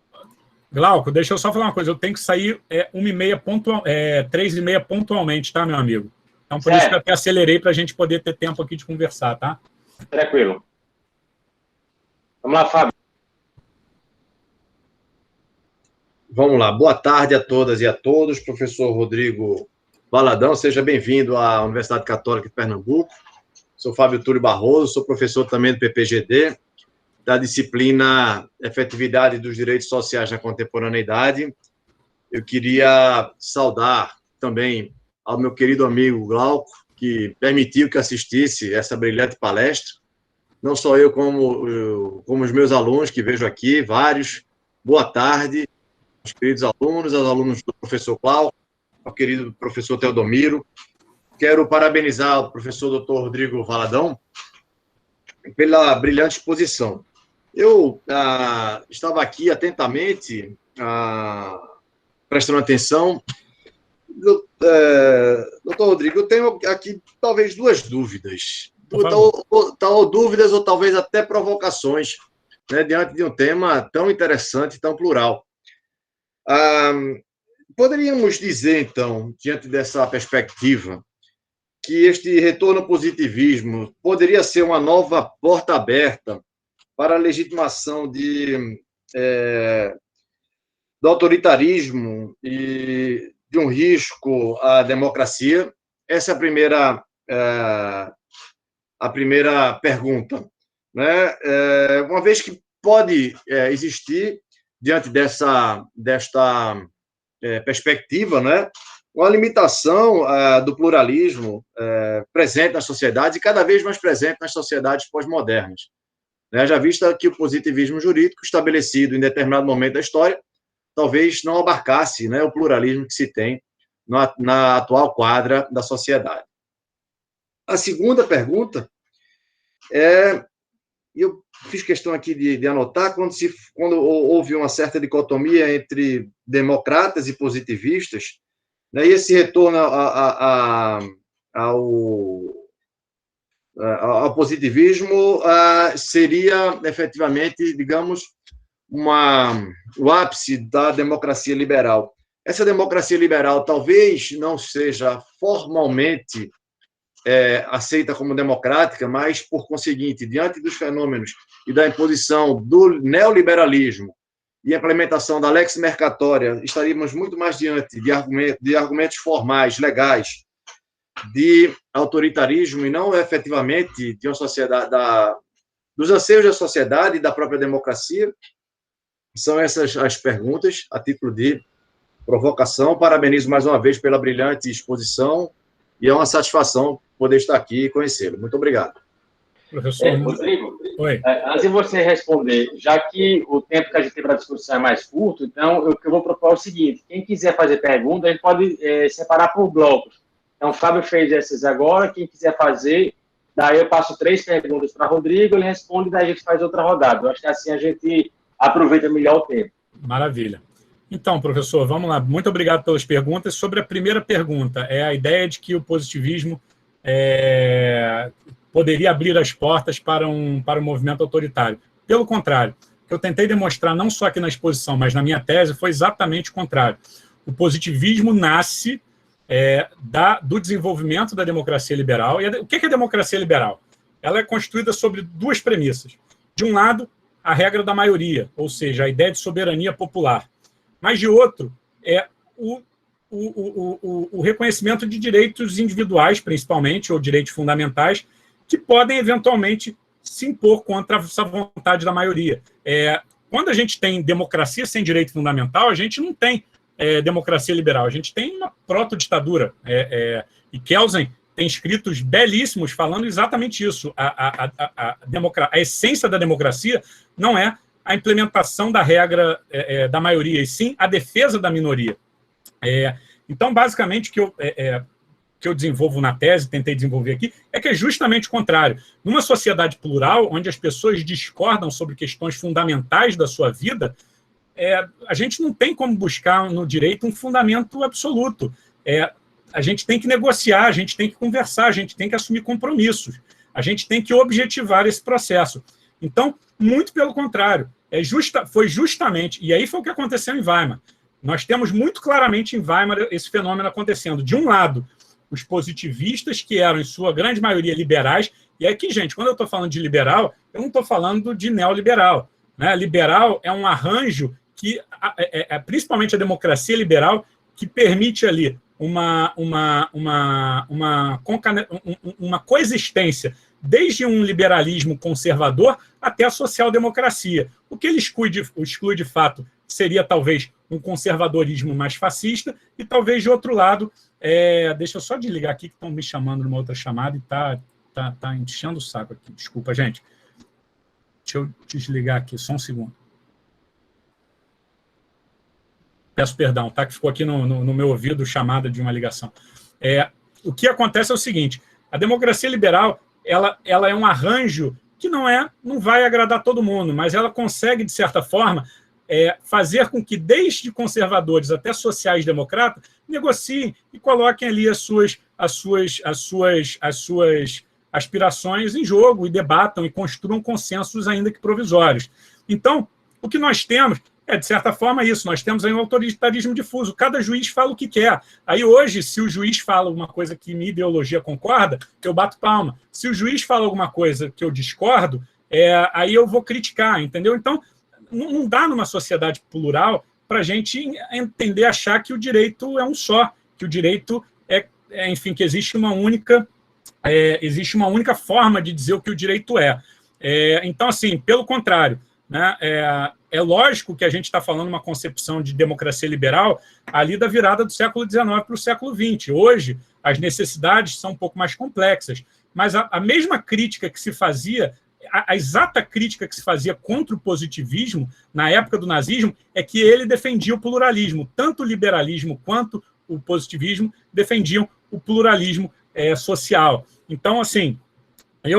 Glauco, deixa eu só falar uma coisa. Eu tenho que sair 3h30 pontualmente, tá, meu amigo? Então, por isso que eu até acelerei para a gente poder ter tempo aqui de conversar, tá? Tranquilo. Vamos lá, Fábio. Vamos lá. Boa tarde a todas e a todos. Professor Rodrigo Valadão, seja bem-vindo à Universidade Católica de Pernambuco. Sou Fábio Túlio Barroso, sou professor também do PPGD, da disciplina Efetividade dos Direitos Sociais na Contemporaneidade. Eu queria saudar também ao meu querido amigo Glauco, que permitiu que assistisse essa brilhante palestra. Não só eu, como os meus alunos, que vejo aqui, vários. Boa tarde, aos queridos alunos, aos alunos do professor Glauco, ao querido professor Teodomiro. Quero parabenizar o professor Dr. Rodrigo Valadão pela brilhante exposição. Eu estava aqui atentamente prestando atenção. Doutor Rodrigo, eu tenho aqui talvez duas dúvidas. Tal dúvidas ou talvez até provocações, né, diante de um tema tão interessante, tão plural. Poderíamos dizer, então, diante dessa perspectiva, que este retorno ao positivismo poderia ser uma nova porta aberta para a legitimação do autoritarismo e de um risco à democracia? Essa é a primeira pergunta, né? Uma vez que pode existir, diante desta perspectiva, né, uma limitação do pluralismo presente nas sociedades e cada vez mais presente nas sociedades pós-modernas. Já vista que o positivismo jurídico, estabelecido em determinado momento da história, talvez não abarcasse, né, o pluralismo que se tem na atual quadra da sociedade. A segunda pergunta eu fiz questão aqui de anotar, quando houve uma certa dicotomia entre democratas e positivistas, né, e esse retorno ao positivismo seria, efetivamente, digamos, o ápice da democracia liberal. Essa democracia liberal talvez não seja formalmente aceita como democrática, mas, por conseguinte, diante dos fenômenos e da imposição do neoliberalismo e a implementação da lex mercatória, estaríamos muito mais diante de argumentos formais, legais, de autoritarismo e não efetivamente de uma sociedade, dos anseios da sociedade e da própria democracia. São essas as perguntas, a título de provocação. Parabenizo mais uma vez pela brilhante exposição e é uma satisfação poder estar aqui e conhecê-lo. Muito obrigado. Professor Rodrigo, oi. Antes de você responder, já que o tempo que a gente tem para a discussão é mais curto, então o que eu vou propor é o seguinte: quem quiser fazer pergunta, a gente pode separar por blocos. Então, o Fábio fez essas agora, quem quiser fazer, daí eu passo 3 perguntas para Rodrigo, ele responde, daí a gente faz outra rodada. Eu acho que assim a gente aproveita melhor o tempo. Maravilha. Então, professor, vamos lá. Muito obrigado pelas perguntas. Sobre a primeira pergunta, é a ideia de que o positivismo poderia abrir as portas para um movimento autoritário. Pelo contrário, o que eu tentei demonstrar, não só aqui na exposição, mas na minha tese, foi exatamente o contrário. O positivismo nasce do desenvolvimento da democracia liberal. E o que é a democracia liberal? Ela é constituída sobre 2 premissas. De um lado, a regra da maioria, ou seja, a ideia de soberania popular. Mas, de outro, o reconhecimento de direitos individuais, principalmente, ou direitos fundamentais, que podem, eventualmente, se impor contra essa vontade da maioria. Quando a gente tem democracia sem direito fundamental, a gente não tem democracia liberal, a gente tem uma proto-ditadura. E Kelsen tem escritos belíssimos falando exatamente isso. A essência da democracia não é a implementação da regra da maioria, e sim a defesa da minoria. Então, basicamente, o que eu desenvolvo na tese, tentei desenvolver aqui, é que é justamente o contrário. Numa sociedade plural, onde as pessoas discordam sobre questões fundamentais da sua vida, a gente não tem como buscar no direito um fundamento absoluto. a gente tem que negociar, a gente tem que conversar, a gente tem que assumir compromissos, a gente tem que objetivar esse processo. Então, muito pelo contrário, foi justamente, e aí foi o que aconteceu em Weimar. Nós temos muito claramente em Weimar esse fenômeno acontecendo. De um lado, os positivistas, que eram, em sua grande maioria, liberais, e aqui, gente, quando eu estou falando de liberal, eu não estou falando de neoliberal. Né? Liberal é um arranjo que, principalmente a democracia liberal, que permite ali uma coexistência desde um liberalismo conservador até a social-democracia. O que ele exclui de fato seria talvez um conservadorismo mais fascista e talvez de outro lado, deixa eu só desligar aqui que estão me chamando numa outra chamada e tá enchendo o saco aqui. Desculpa, gente. Deixa eu desligar aqui, só um segundo. Peço perdão, tá? Que ficou aqui no meu ouvido chamada de uma ligação. O que acontece é o seguinte, a democracia liberal ela é um arranjo que não vai agradar todo mundo, mas ela consegue, de certa forma, fazer com que, desde conservadores até sociais-democratas, negociem e coloquem ali as suas aspirações em jogo e debatam e construam consensos, ainda que provisórios. Então, o que nós temos de certa forma, isso. Nós temos aí um autoritarismo difuso. Cada juiz fala o que quer. Aí, hoje, se o juiz fala alguma coisa que minha ideologia concorda, eu bato palma. Se o juiz fala alguma coisa que eu discordo, aí eu vou criticar, entendeu? Então, não dá numa sociedade plural para a gente entender, achar que o direito é um só, que o direito enfim, que existe uma única forma de dizer o que o direito é. Então, assim, pelo contrário, né, é lógico que a gente está falando uma concepção de democracia liberal ali da virada do século XIX para o século XX. Hoje, as necessidades são um pouco mais complexas, mas a mesma crítica que se fazia, a exata crítica que se fazia contra o positivismo na época do nazismo é que ele defendia o pluralismo. Tanto o liberalismo quanto o positivismo defendiam o pluralismo social. Então, assim, é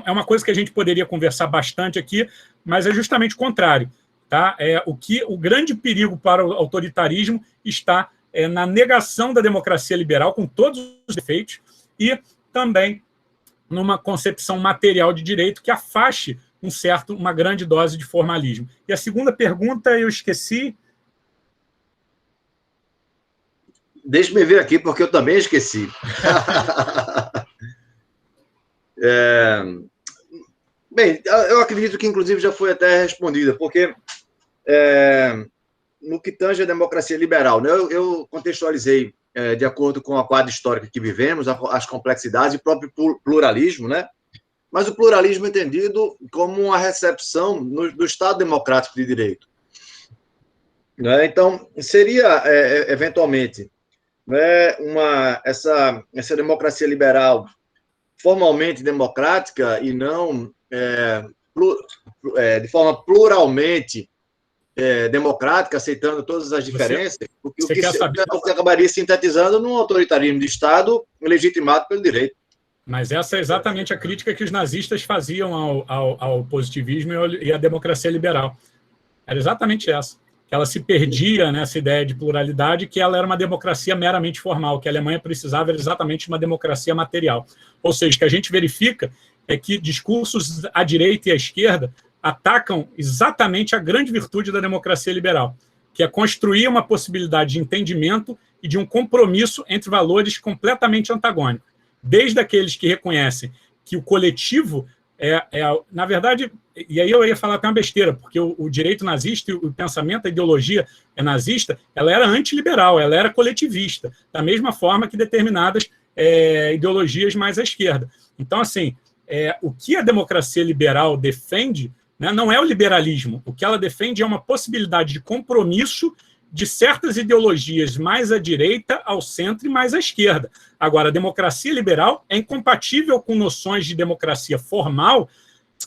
uma coisa que a gente poderia conversar bastante aqui, mas é justamente o contrário. Tá? O grande perigo para o autoritarismo está na negação da democracia liberal, com todos os defeitos, e também numa concepção material de direito que afaste uma grande dose de formalismo. E a segunda pergunta eu esqueci. Deixa-me ver aqui, porque eu também esqueci. Bem, eu acredito que, inclusive, já foi até respondida, porque no que tange a democracia liberal, né, eu contextualizei, de acordo com a quadra histórica que vivemos, as complexidades e o próprio pluralismo, né? Mas o pluralismo entendido como uma recepção do Estado democrático de direito. Né? Então, seria, eventualmente, né, essa democracia liberal formalmente democrática e não de forma pluralmente democrática, aceitando todas as diferenças, o que acabaria sintetizando num autoritarismo de Estado legitimado pelo direito. Mas essa é exatamente a crítica que os nazistas faziam ao positivismo e à democracia liberal. Era exatamente essa. Que ela se perdia nessa ideia de pluralidade, que ela era uma democracia meramente formal, que a Alemanha precisava era exatamente de uma democracia material. Ou seja, o que a gente verifica é que discursos à direita e à esquerda atacam exatamente a grande virtude da democracia liberal, que é construir uma possibilidade de entendimento e de um compromisso entre valores completamente antagônicos. Desde aqueles que reconhecem que o coletivo na verdade, e aí eu ia falar até uma besteira, porque o direito nazista e o pensamento, a ideologia nazista, ela era antiliberal, ela era coletivista, da mesma forma que determinadas ideologias mais à esquerda. Então, assim, o que a democracia liberal defende, né, não é o liberalismo, o que ela defende é uma possibilidade de compromisso de certas ideologias mais à direita, ao centro e mais à esquerda. Agora, a democracia liberal é incompatível com noções de democracia formal,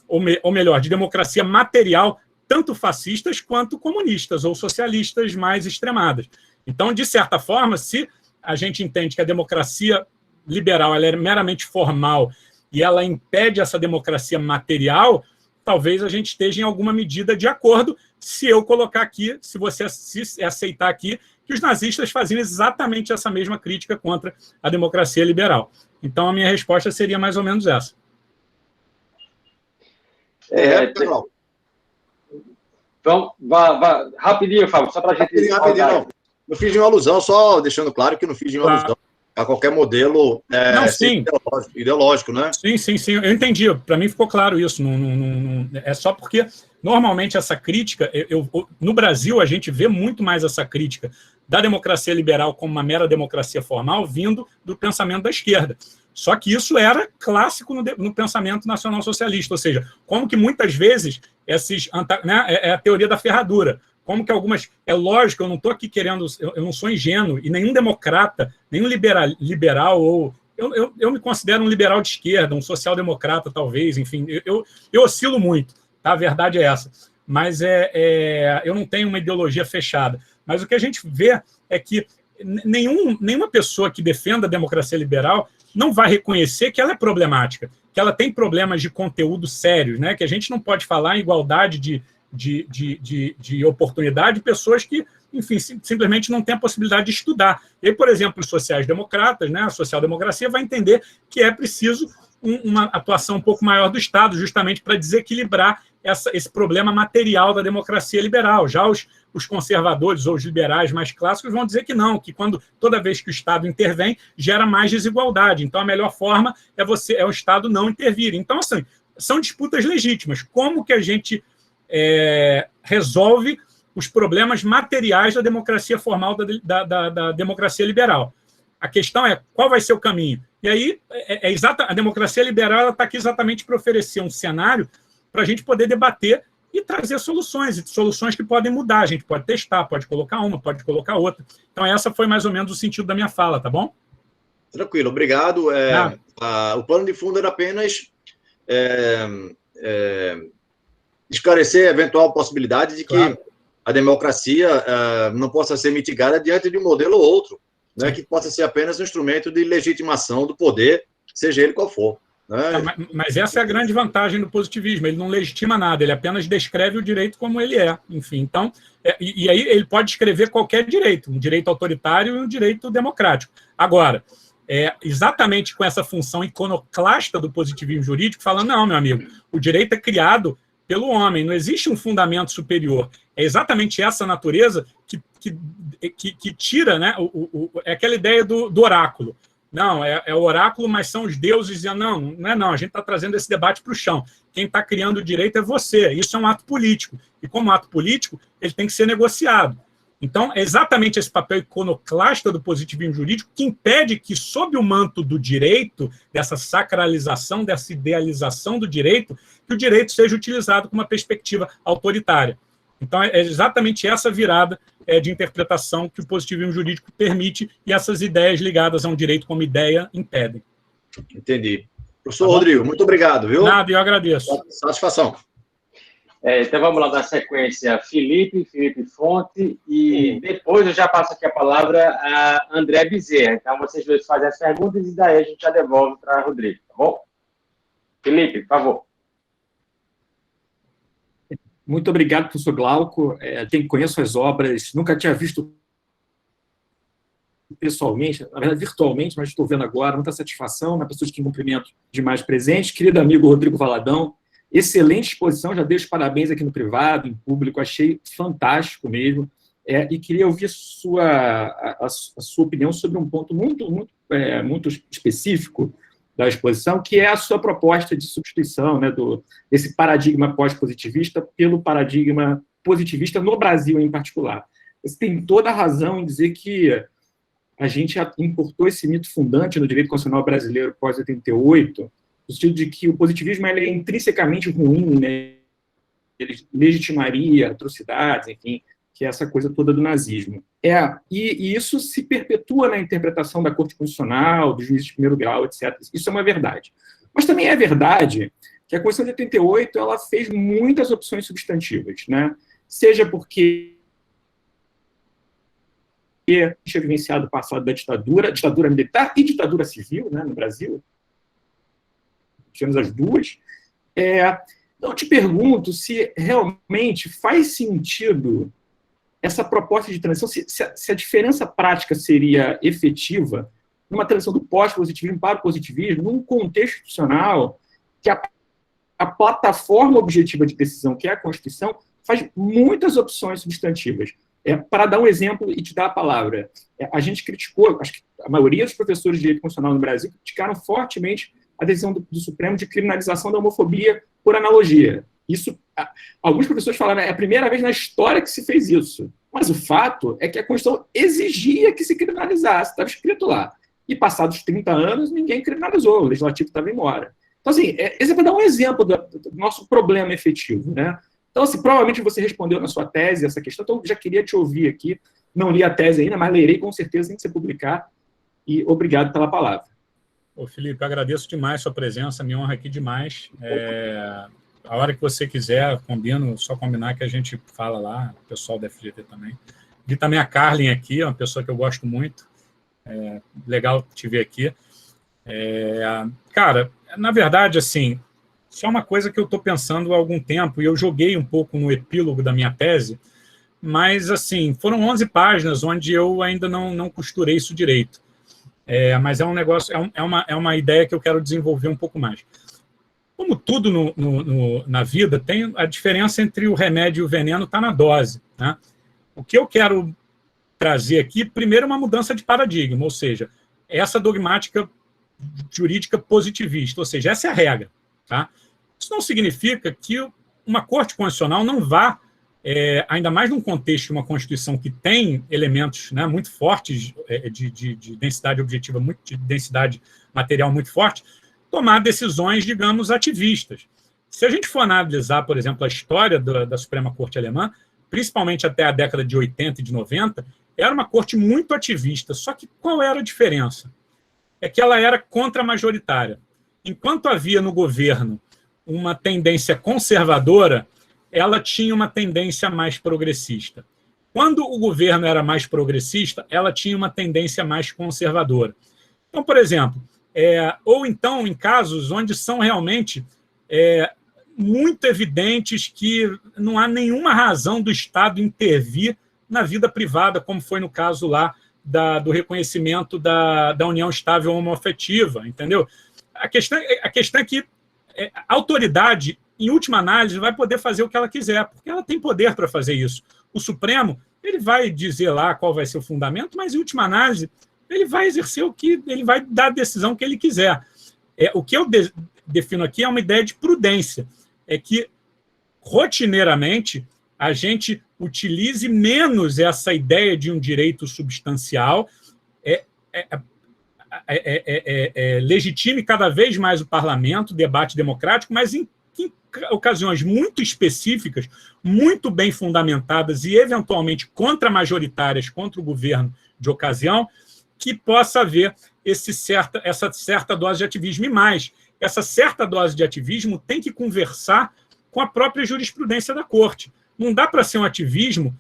ou melhor, de democracia material, tanto fascistas quanto comunistas ou socialistas mais extremadas. Então, de certa forma, se a gente entende que a democracia liberal ela é meramente formal e ela impede essa democracia material, talvez a gente esteja em alguma medida de acordo se eu colocar aqui, se você aceitar aqui, que os nazistas faziam exatamente essa mesma crítica contra a democracia liberal. Então, a minha resposta seria mais ou menos essa. Então, rapidinho, Fábio, só para a gente... Rapidinho, não. Não fiz nenhuma alusão, só deixando claro que não fiz nenhuma alusão a qualquer modelo ideológico, né? Sim, eu entendi. Para mim ficou claro isso. É só porque, normalmente, essa crítica... no Brasil, a gente vê muito mais essa crítica da democracia liberal como uma mera democracia formal vindo do pensamento da esquerda. Só que isso era clássico no pensamento nacional-socialista, ou seja, como que muitas vezes é a teoria da ferradura, como que algumas... É lógico, eu não estou aqui querendo... Eu não sou ingênuo, e nenhum democrata, nenhum liberal ou... Eu me considero um liberal de esquerda, um social-democrata, talvez, enfim, eu oscilo muito, tá? A verdade é essa. Mas eu não tenho uma ideologia fechada. Mas o que a gente vê é que nenhuma pessoa que defenda a democracia liberal não vai reconhecer que ela é problemática, que ela tem problemas de conteúdo sérios, né? Que a gente não pode falar em igualdade de oportunidade de pessoas que, enfim, simplesmente não têm a possibilidade de estudar. E aí, por exemplo, os sociais-democratas, né, a social-democracia vai entender que é preciso uma atuação um pouco maior do Estado, justamente para desequilibrar esse problema material da democracia liberal. Já os conservadores ou os liberais mais clássicos vão dizer que não, que toda vez que o Estado intervém, gera mais desigualdade. Então, a melhor forma é o Estado não intervir. Então, assim, são disputas legítimas. Como que a gente resolve os problemas materiais da democracia formal, da democracia liberal? A questão é qual vai ser o caminho. E aí, a democracia liberal está aqui exatamente para oferecer um cenário para a gente poder debater e trazer soluções que podem mudar. A gente pode testar, pode colocar uma, pode colocar outra. Então, essa foi mais ou menos o sentido da minha fala, tá bom? Tranquilo, obrigado. O plano de fundo era apenas esclarecer a eventual possibilidade de que a democracia não possa ser mitigada diante de um modelo ou outro, né, que possa ser apenas um instrumento de legitimação do poder, seja ele qual for. Mas essa é a grande vantagem do positivismo. Ele não legitima nada, ele apenas descreve o direito como ele é. Enfim, então, e aí ele pode escrever qualquer direito, um direito autoritário e um direito democrático. Agora, exatamente com essa função iconoclasta do positivismo jurídico, falando, não, meu amigo, o direito é criado pelo homem, não existe um fundamento superior. É exatamente essa natureza que tira, né, é aquela ideia do oráculo. Não, é o oráculo, mas são os deuses dizendo, não, a gente está trazendo esse debate para o chão. Quem está criando o direito é você. Isso é um ato político. E como ato político, ele tem que ser negociado. Então, é exatamente esse papel iconoclasta do positivismo jurídico que impede que, sob o manto do direito, dessa sacralização, dessa idealização do direito, que o direito seja utilizado com uma perspectiva autoritária. Então, é exatamente essa virada de interpretação que o positivismo jurídico permite e essas ideias ligadas a um direito como ideia impedem. Entendi. Professor Rodrigo, muito obrigado, viu? Nada, eu agradeço. Satisfação. Então, vamos lá dar sequência. Felipe Fonte, e depois eu já passo aqui a palavra a André Bezerra. Então, vocês dois fazem as perguntas e daí a gente já devolve para Rodrigo, tá bom? Felipe, por favor. Muito obrigado, professor Glauco. Conheço as obras, nunca tinha visto pessoalmente, na verdade virtualmente, mas estou vendo agora, muita satisfação, uma pessoa que cumprimento demais presente. Querido amigo Rodrigo Valadão, excelente exposição, já dei os parabéns aqui no privado, em público, achei fantástico mesmo. E queria ouvir a sua opinião sobre um ponto muito específico da exposição, que é a sua proposta de substituição, né, desse paradigma pós-positivista pelo paradigma positivista no Brasil em particular. Você tem toda a razão em dizer que a gente importou esse mito fundante no direito constitucional brasileiro pós-88, no sentido de que o positivismo ele é intrinsecamente ruim, né? Ele legitimaria atrocidades, enfim, que é essa coisa toda do nazismo. E isso se perpetua na interpretação da Corte Constitucional, dos juízes de primeiro grau, etc. Isso é uma verdade. Mas também é verdade que a Constituição de 88 ela fez muitas opções substantivas, né? Seja porque tinha vivenciado o passado da ditadura militar e ditadura civil, né, no Brasil. Tivemos as duas. Então, eu te pergunto se realmente faz sentido essa proposta de transição, se a diferença prática seria efetiva numa transição do pós-positivismo para o positivismo, num contexto institucional que a plataforma objetiva de decisão, que é a Constituição, faz muitas opções substantivas. Para dar um exemplo e te dar a palavra, a gente criticou, acho que a maioria dos professores de direito constitucional no Brasil criticaram fortemente a decisão do Supremo de criminalização da homofobia por analogia. Isso, alguns professores falaram, é a primeira vez na história que se fez isso. Mas o fato é que a Constituição exigia que se criminalizasse, estava escrito lá. E passados 30 anos, ninguém criminalizou, o legislativo estava embora. Então, assim, esse é para dar um exemplo do nosso problema efetivo, né? Então, assim, provavelmente você respondeu na sua tese essa questão, então já queria te ouvir aqui. Não li a tese ainda, mas lerei com certeza sem você publicar. E obrigado pela palavra. Ô, Felipe, agradeço demais a sua presença, me honra aqui demais. A hora que você quiser, só combinar que a gente fala lá, o pessoal da FGV também. Vi também a Carlin aqui, uma pessoa que eu gosto muito. Legal te ver aqui. Cara, na verdade, assim, isso é uma coisa que eu estou pensando há algum tempo, e eu joguei um pouco no epílogo da minha tese, mas, assim, foram 11 páginas onde eu ainda não costurei isso direito. Mas é um negócio, é uma ideia que eu quero desenvolver um pouco mais. Como tudo na vida, tem a diferença entre o remédio e o veneno está na dose, né? O que eu quero trazer aqui, primeiro, é uma mudança de paradigma, ou seja, essa dogmática jurídica positivista, ou seja, essa é a regra, tá? Isso não significa que uma corte constitucional não vá, ainda mais num contexto de uma Constituição que tem elementos, né, muito fortes de densidade objetiva, de densidade material muito forte, tomar decisões, digamos, ativistas. Se a gente for analisar, por exemplo, a história da Suprema Corte Alemã, principalmente até a década de 80 e de 90, era uma corte muito ativista. Só que qual era a diferença? É que ela era contra-majoritária. Enquanto havia no governo uma tendência conservadora, ela tinha uma tendência mais progressista. Quando o governo era mais progressista, ela tinha uma tendência mais conservadora. Então, por exemplo, ou então em casos onde são realmente muito evidentes que não há nenhuma razão do Estado intervir na vida privada, como foi no caso lá do reconhecimento da união estável homoafetiva, entendeu? A questão é que a autoridade, em última análise, vai poder fazer o que ela quiser, porque ela tem poder para fazer isso. O Supremo, ele vai dizer lá qual vai ser o fundamento, mas, em última análise, ele vai exercer ele vai dar a decisão que ele quiser. O que eu defino aqui é uma ideia de prudência, é que, rotineiramente, a gente utilize menos essa ideia de um direito substancial, legitime cada vez mais o parlamento, o debate democrático, mas em ocasiões muito específicas, muito bem fundamentadas e, eventualmente, contra-majoritárias contra o governo de ocasião, que possa haver essa certa dose de ativismo. E mais, essa certa dose de ativismo tem que conversar com a própria jurisprudência da Corte. Não dá para ser um ativismo,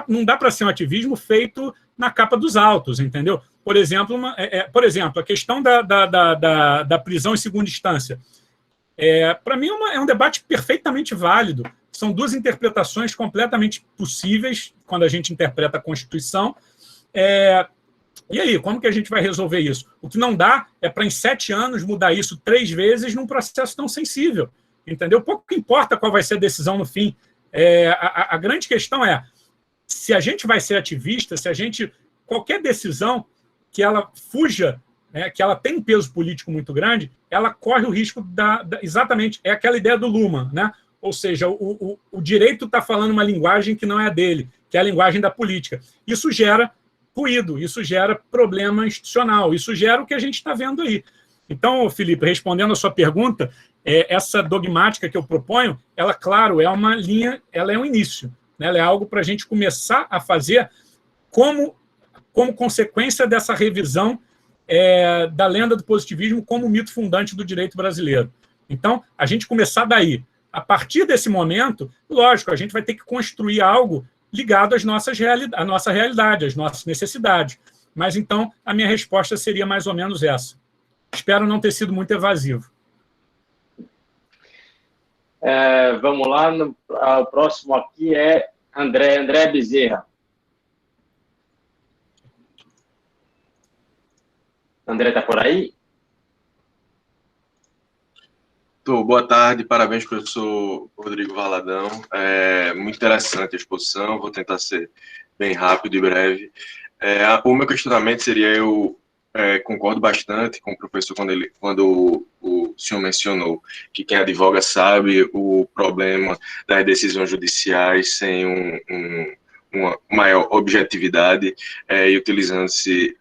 não dá para ser um ativismo feito na capa dos autos, entendeu? Por exemplo, a questão da prisão em segunda instância. Para mim, é um debate perfeitamente válido. São duas interpretações completamente possíveis quando a gente interpreta a Constituição. E aí, como que a gente vai resolver isso? O que não dá é para, em 7 anos, mudar isso 3 vezes num processo tão sensível. Entendeu? Pouco importa qual vai ser a decisão no fim. A grande questão é, se a gente vai ser ativista, qualquer decisão que ela fuja, que ela tem um peso político muito grande, ela corre o risco exatamente, é aquela ideia do Luhmann, né? Ou seja, o direito está falando uma linguagem que não é a dele, que é a linguagem da política. Isso gera ruído, isso gera problema institucional, isso gera o que a gente está vendo aí. Então, Felipe, respondendo a sua pergunta, essa dogmática que eu proponho, ela, claro, é uma linha, ela é um início, né? Ela é algo para a gente começar a fazer como consequência dessa revisão da lenda do positivismo como mito fundante do direito brasileiro. Então, a gente começar daí. A partir desse momento, lógico, a gente vai ter que construir algo ligado à nossa realidade, às nossas necessidades. Mas, então, a minha resposta seria mais ou menos essa. Espero não ter sido muito evasivo. Vamos lá. O próximo aqui é André Bezerra. André está por aí? Boa tarde, parabéns, professor Rodrigo Valadão. Muito interessante a exposição, vou tentar ser bem rápido e breve. O meu questionamento seria, eu concordo bastante com o professor quando o senhor mencionou que quem advoga sabe o problema das decisões judiciais sem uma maior objetividade e utilizando-se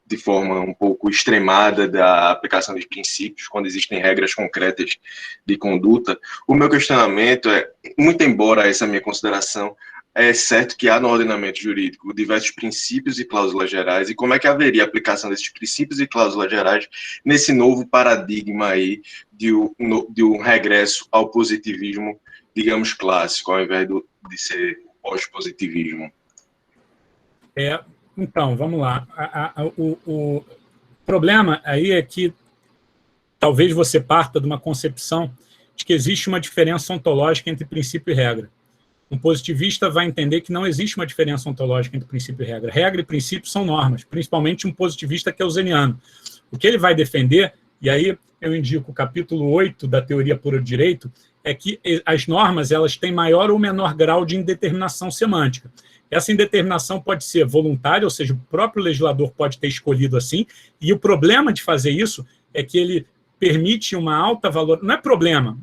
de forma um pouco extremada da aplicação de princípios, quando existem regras concretas de conduta. O meu questionamento é, muito embora essa minha consideração, é certo que há no ordenamento jurídico diversos princípios e cláusulas gerais, e como é que haveria a aplicação desses princípios e cláusulas gerais nesse novo paradigma aí de um regresso ao positivismo, digamos, clássico, ao invés de ser pós-positivismo? Então, vamos lá. O problema aí é que talvez você parta de uma concepção de que existe uma diferença ontológica entre princípio e regra. Um positivista vai entender que não existe uma diferença ontológica entre princípio e regra. Regra e princípio são normas, principalmente um positivista keynesiano. O que ele vai defender, e aí eu indico o capítulo 8 da Teoria Pura do Direito, é que as normas elas têm maior ou menor grau de indeterminação semântica. Essa indeterminação pode ser voluntária, ou seja, o próprio legislador pode ter escolhido assim, e o problema de fazer isso é que ele permite uma alta valor... Não é problema,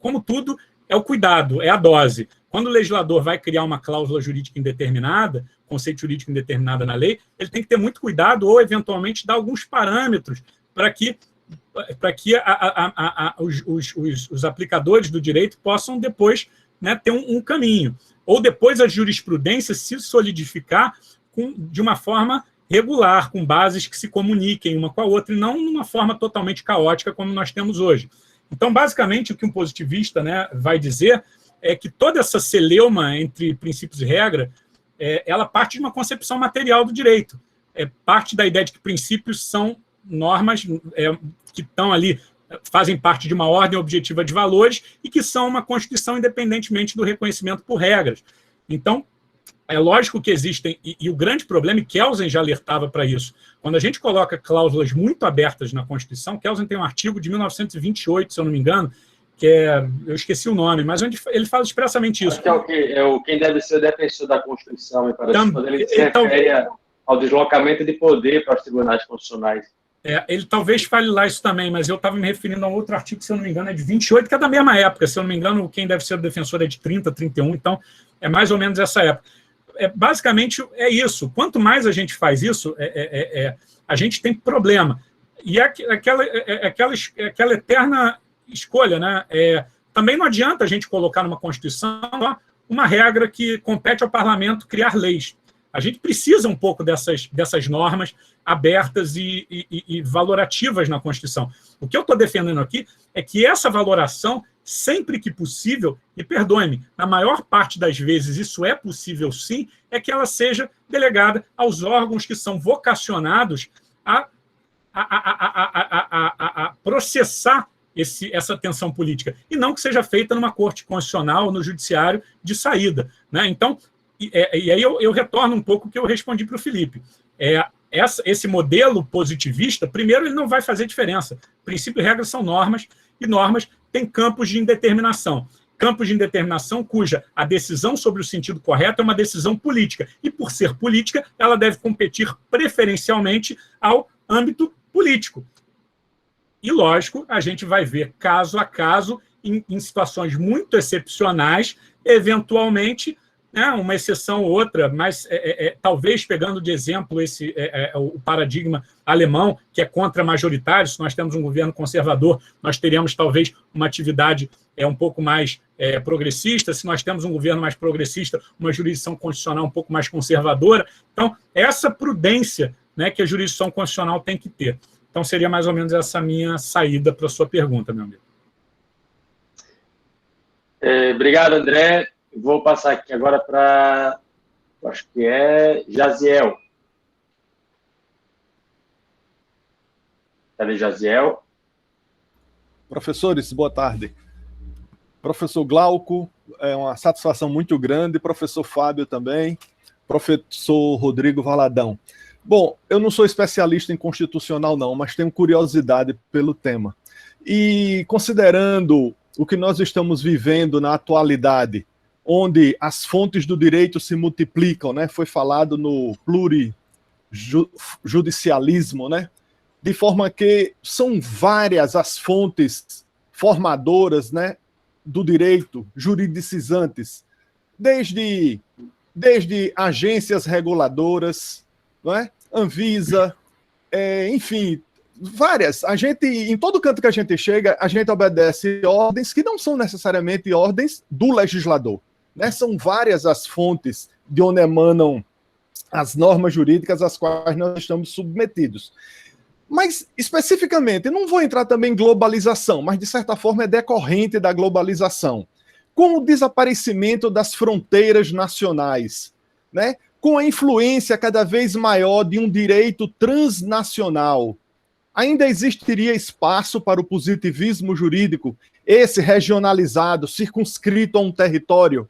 como tudo, é o cuidado, é a dose. Quando o legislador vai criar uma cláusula jurídica indeterminada, conceito jurídico indeterminado na lei, ele tem que ter muito cuidado ou, eventualmente, dar alguns parâmetros para que os aplicadores do direito possam depois, né, ter um caminho. Ou depois a jurisprudência se solidificar de uma forma regular, com bases que se comuniquem uma com a outra, e não numa forma totalmente caótica como nós temos hoje. Então, basicamente, o que um positivista, né, vai dizer é que toda essa celeuma entre princípios e regra, ela parte de uma concepção material do direito. Parte da ideia de que princípios são normas que estão ali, fazem parte de uma ordem objetiva de valores e que são uma constituição independentemente do reconhecimento por regras. Então, é lógico que existem, e o grande problema, e Kelsen já alertava para isso, quando a gente coloca cláusulas muito abertas na Constituição, Kelsen tem um artigo de 1928, se eu não me engano, que eu esqueci o nome, mas onde ele fala expressamente isso. Acho que é quem deve ser o defensor da Constituição, me parece, quando ele se refere ao deslocamento de poder para os tribunais constitucionais. Ele talvez fale lá isso também, mas eu estava me referindo a um outro artigo, se eu não me engano, é de 28, que é da mesma época. Se eu não me engano, quem deve ser o defensor é de 30, 31, então é mais ou menos essa época. Basicamente, é isso. Quanto mais a gente faz isso, a gente tem problema. E aquela eterna escolha, né? Também não adianta a gente colocar numa Constituição uma regra que compete ao parlamento criar leis. A gente precisa um pouco dessas normas abertas e valorativas na Constituição. O que eu estou defendendo aqui é que essa valoração, sempre que possível, e perdoe-me, na maior parte das vezes isso é possível sim, é que ela seja delegada aos órgãos que são vocacionados a processar essa tensão política, e não que seja feita numa corte constitucional ou no judiciário de saída, né? Então, e aí eu retorno um pouco o que eu respondi para o Felipe. Esse modelo positivista, primeiro, ele não vai fazer diferença. Princípio e regra são normas, e normas têm campos de indeterminação. Campos de indeterminação cuja a decisão sobre o sentido correto é uma decisão política. E, por ser política, ela deve competir preferencialmente ao âmbito político. E, lógico, a gente vai ver caso a caso, em situações muito excepcionais, eventualmente, né, uma exceção ou outra, mas talvez pegando de exemplo o paradigma alemão, que é contra-majoritário. Se nós temos um governo conservador, nós teríamos talvez uma atividade um pouco mais progressista. Se nós temos um governo mais progressista, uma jurisdição constitucional um pouco mais conservadora. Então, essa prudência, né, que a jurisdição constitucional tem que ter. Então, seria mais ou menos essa minha saída para a sua pergunta, meu amigo. Obrigado, André. Vou passar aqui agora para, acho que é Jaziel. Cadê Jaziel? Professores, boa tarde. Professor Glauco, é uma satisfação muito grande, professor Fábio também, professor Rodrigo Valadão. Bom, eu não sou especialista em constitucional não, mas tenho curiosidade pelo tema. E considerando o que nós estamos vivendo na atualidade, onde as fontes do direito se multiplicam, né? Foi falado no plurijudicialismo, né? De forma que são várias as fontes formadoras, né, do direito, juridicizantes, desde agências reguladoras, não é? Anvisa, enfim, várias. A gente, em todo canto que a gente chega, a gente obedece ordens que não são necessariamente ordens do legislador, né? São várias as fontes de onde emanam as normas jurídicas às quais nós estamos submetidos. Mas, especificamente, não vou entrar também em globalização, mas, de certa forma, é decorrente da globalização. Com o desaparecimento das fronteiras nacionais, né? Com a influência cada vez maior de um direito transnacional, ainda existiria espaço para o positivismo jurídico, esse regionalizado, circunscrito a um território?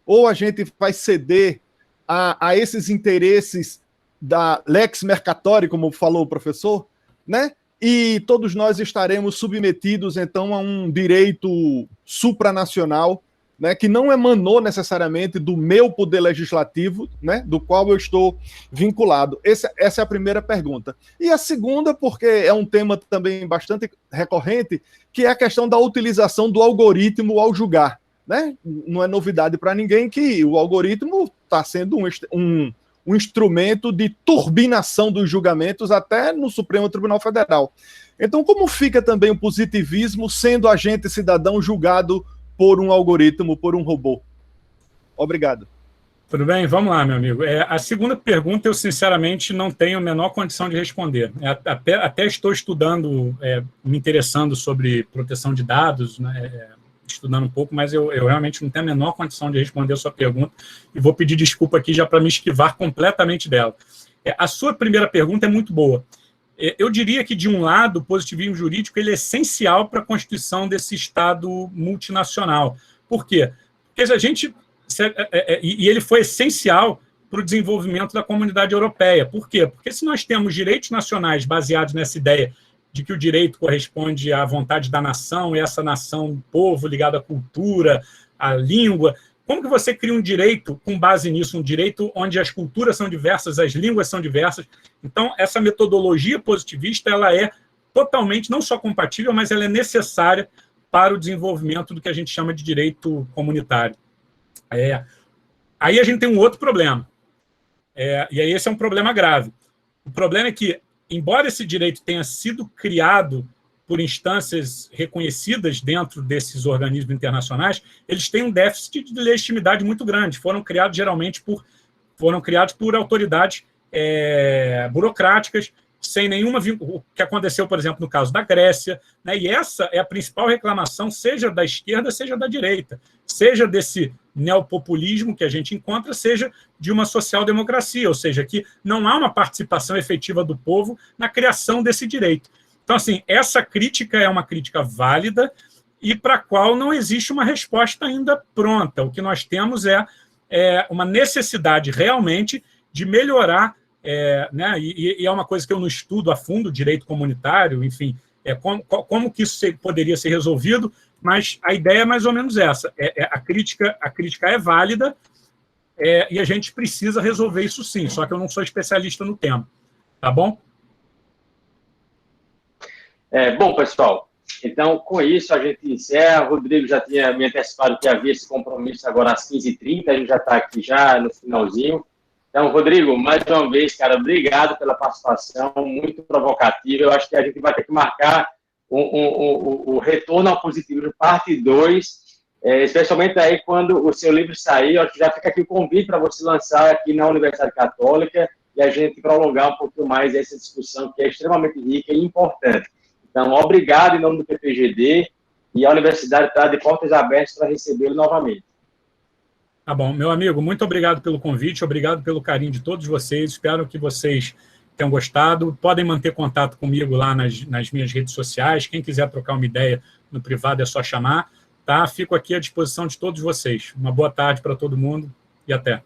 Ou a gente vai ceder a esses interesses da lex mercatori, como falou o professor, né? E todos nós estaremos submetidos, então, a um direito supranacional, né, que não emanou necessariamente do meu poder legislativo, né, do qual eu estou vinculado. Essa é a primeira pergunta. E a segunda, porque é um tema também bastante recorrente, que é a questão da utilização do algoritmo ao julgar, né? Não é novidade para ninguém que o algoritmo está sendo um instrumento de turbinação dos julgamentos até no Supremo Tribunal Federal. Então, como fica também o positivismo sendo agente cidadão julgado por um algoritmo, por um robô? Obrigado. Tudo bem? Vamos lá, meu amigo. A segunda pergunta eu, sinceramente, não tenho a menor condição de responder. Até estou estudando, me interessando sobre proteção de dados, né, estudando um pouco, mas eu realmente não tenho a menor condição de responder a sua pergunta e vou pedir desculpa aqui já para me esquivar completamente dela. A sua primeira pergunta é muito boa. Eu diria que, de um lado, o positivismo jurídico ele é essencial para a constituição desse Estado multinacional. Por quê? Porque a gente... E ele foi essencial para o desenvolvimento da comunidade europeia. Por quê? Porque se nós temos direitos nacionais baseados nessa ideia de que o direito corresponde à vontade da nação, e essa nação, um povo ligado à cultura, à língua, como que você cria um direito com base nisso, um direito onde as culturas são diversas, as línguas são diversas? Então, essa metodologia positivista, ela é totalmente, não só compatível, mas ela é necessária para o desenvolvimento do que a gente chama de direito comunitário. Aí a gente tem um outro problema, e aí esse é um problema grave. O problema é que, embora esse direito tenha sido criado por instâncias reconhecidas dentro desses organismos internacionais, eles têm um déficit de legitimidade muito grande. Foram criados geralmente por autoridades burocráticas, sem nenhuma... O que aconteceu, por exemplo, no caso da Grécia, né? E essa é a principal reclamação, seja da esquerda, seja da direita, seja desse neopopulismo que a gente encontra, seja de uma social-democracia, ou seja, que não há uma participação efetiva do povo na criação desse direito. Então, assim, essa crítica é uma crítica válida e para a qual não existe uma resposta ainda pronta. O que nós temos é uma necessidade realmente de melhorar, né, e é uma coisa que eu não estudo a fundo, direito comunitário, enfim, como que isso poderia ser resolvido, mas a ideia é mais ou menos essa. A crítica é válida e a gente precisa resolver isso sim, só que eu não sou especialista no tema. Tá bom? Bom, pessoal, então, com isso, a gente encerra. O Rodrigo já tinha me antecipado que havia esse compromisso agora às 15h30, a gente já está aqui já no finalzinho. Então, Rodrigo, mais uma vez, cara, obrigado pela participação, muito provocativa. Eu acho que a gente vai ter que marcar o retorno ao positivismo, parte 2, especialmente aí quando o seu livro sair. Eu acho que já fica aqui o convite para você lançar aqui na Universidade Católica e a gente prolongar um pouquinho mais essa discussão, que é extremamente rica e importante. Então, obrigado em nome do PPGD, e a Universidade está de portas abertas para recebê-lo novamente. Tá bom, meu amigo, muito obrigado pelo convite, obrigado pelo carinho de todos vocês, espero que vocês tenham gostado. Podem manter contato comigo lá nas minhas redes sociais, quem quiser trocar uma ideia no privado é só chamar. tá? Fico aqui à disposição de todos vocês. Uma boa tarde para todo mundo e até.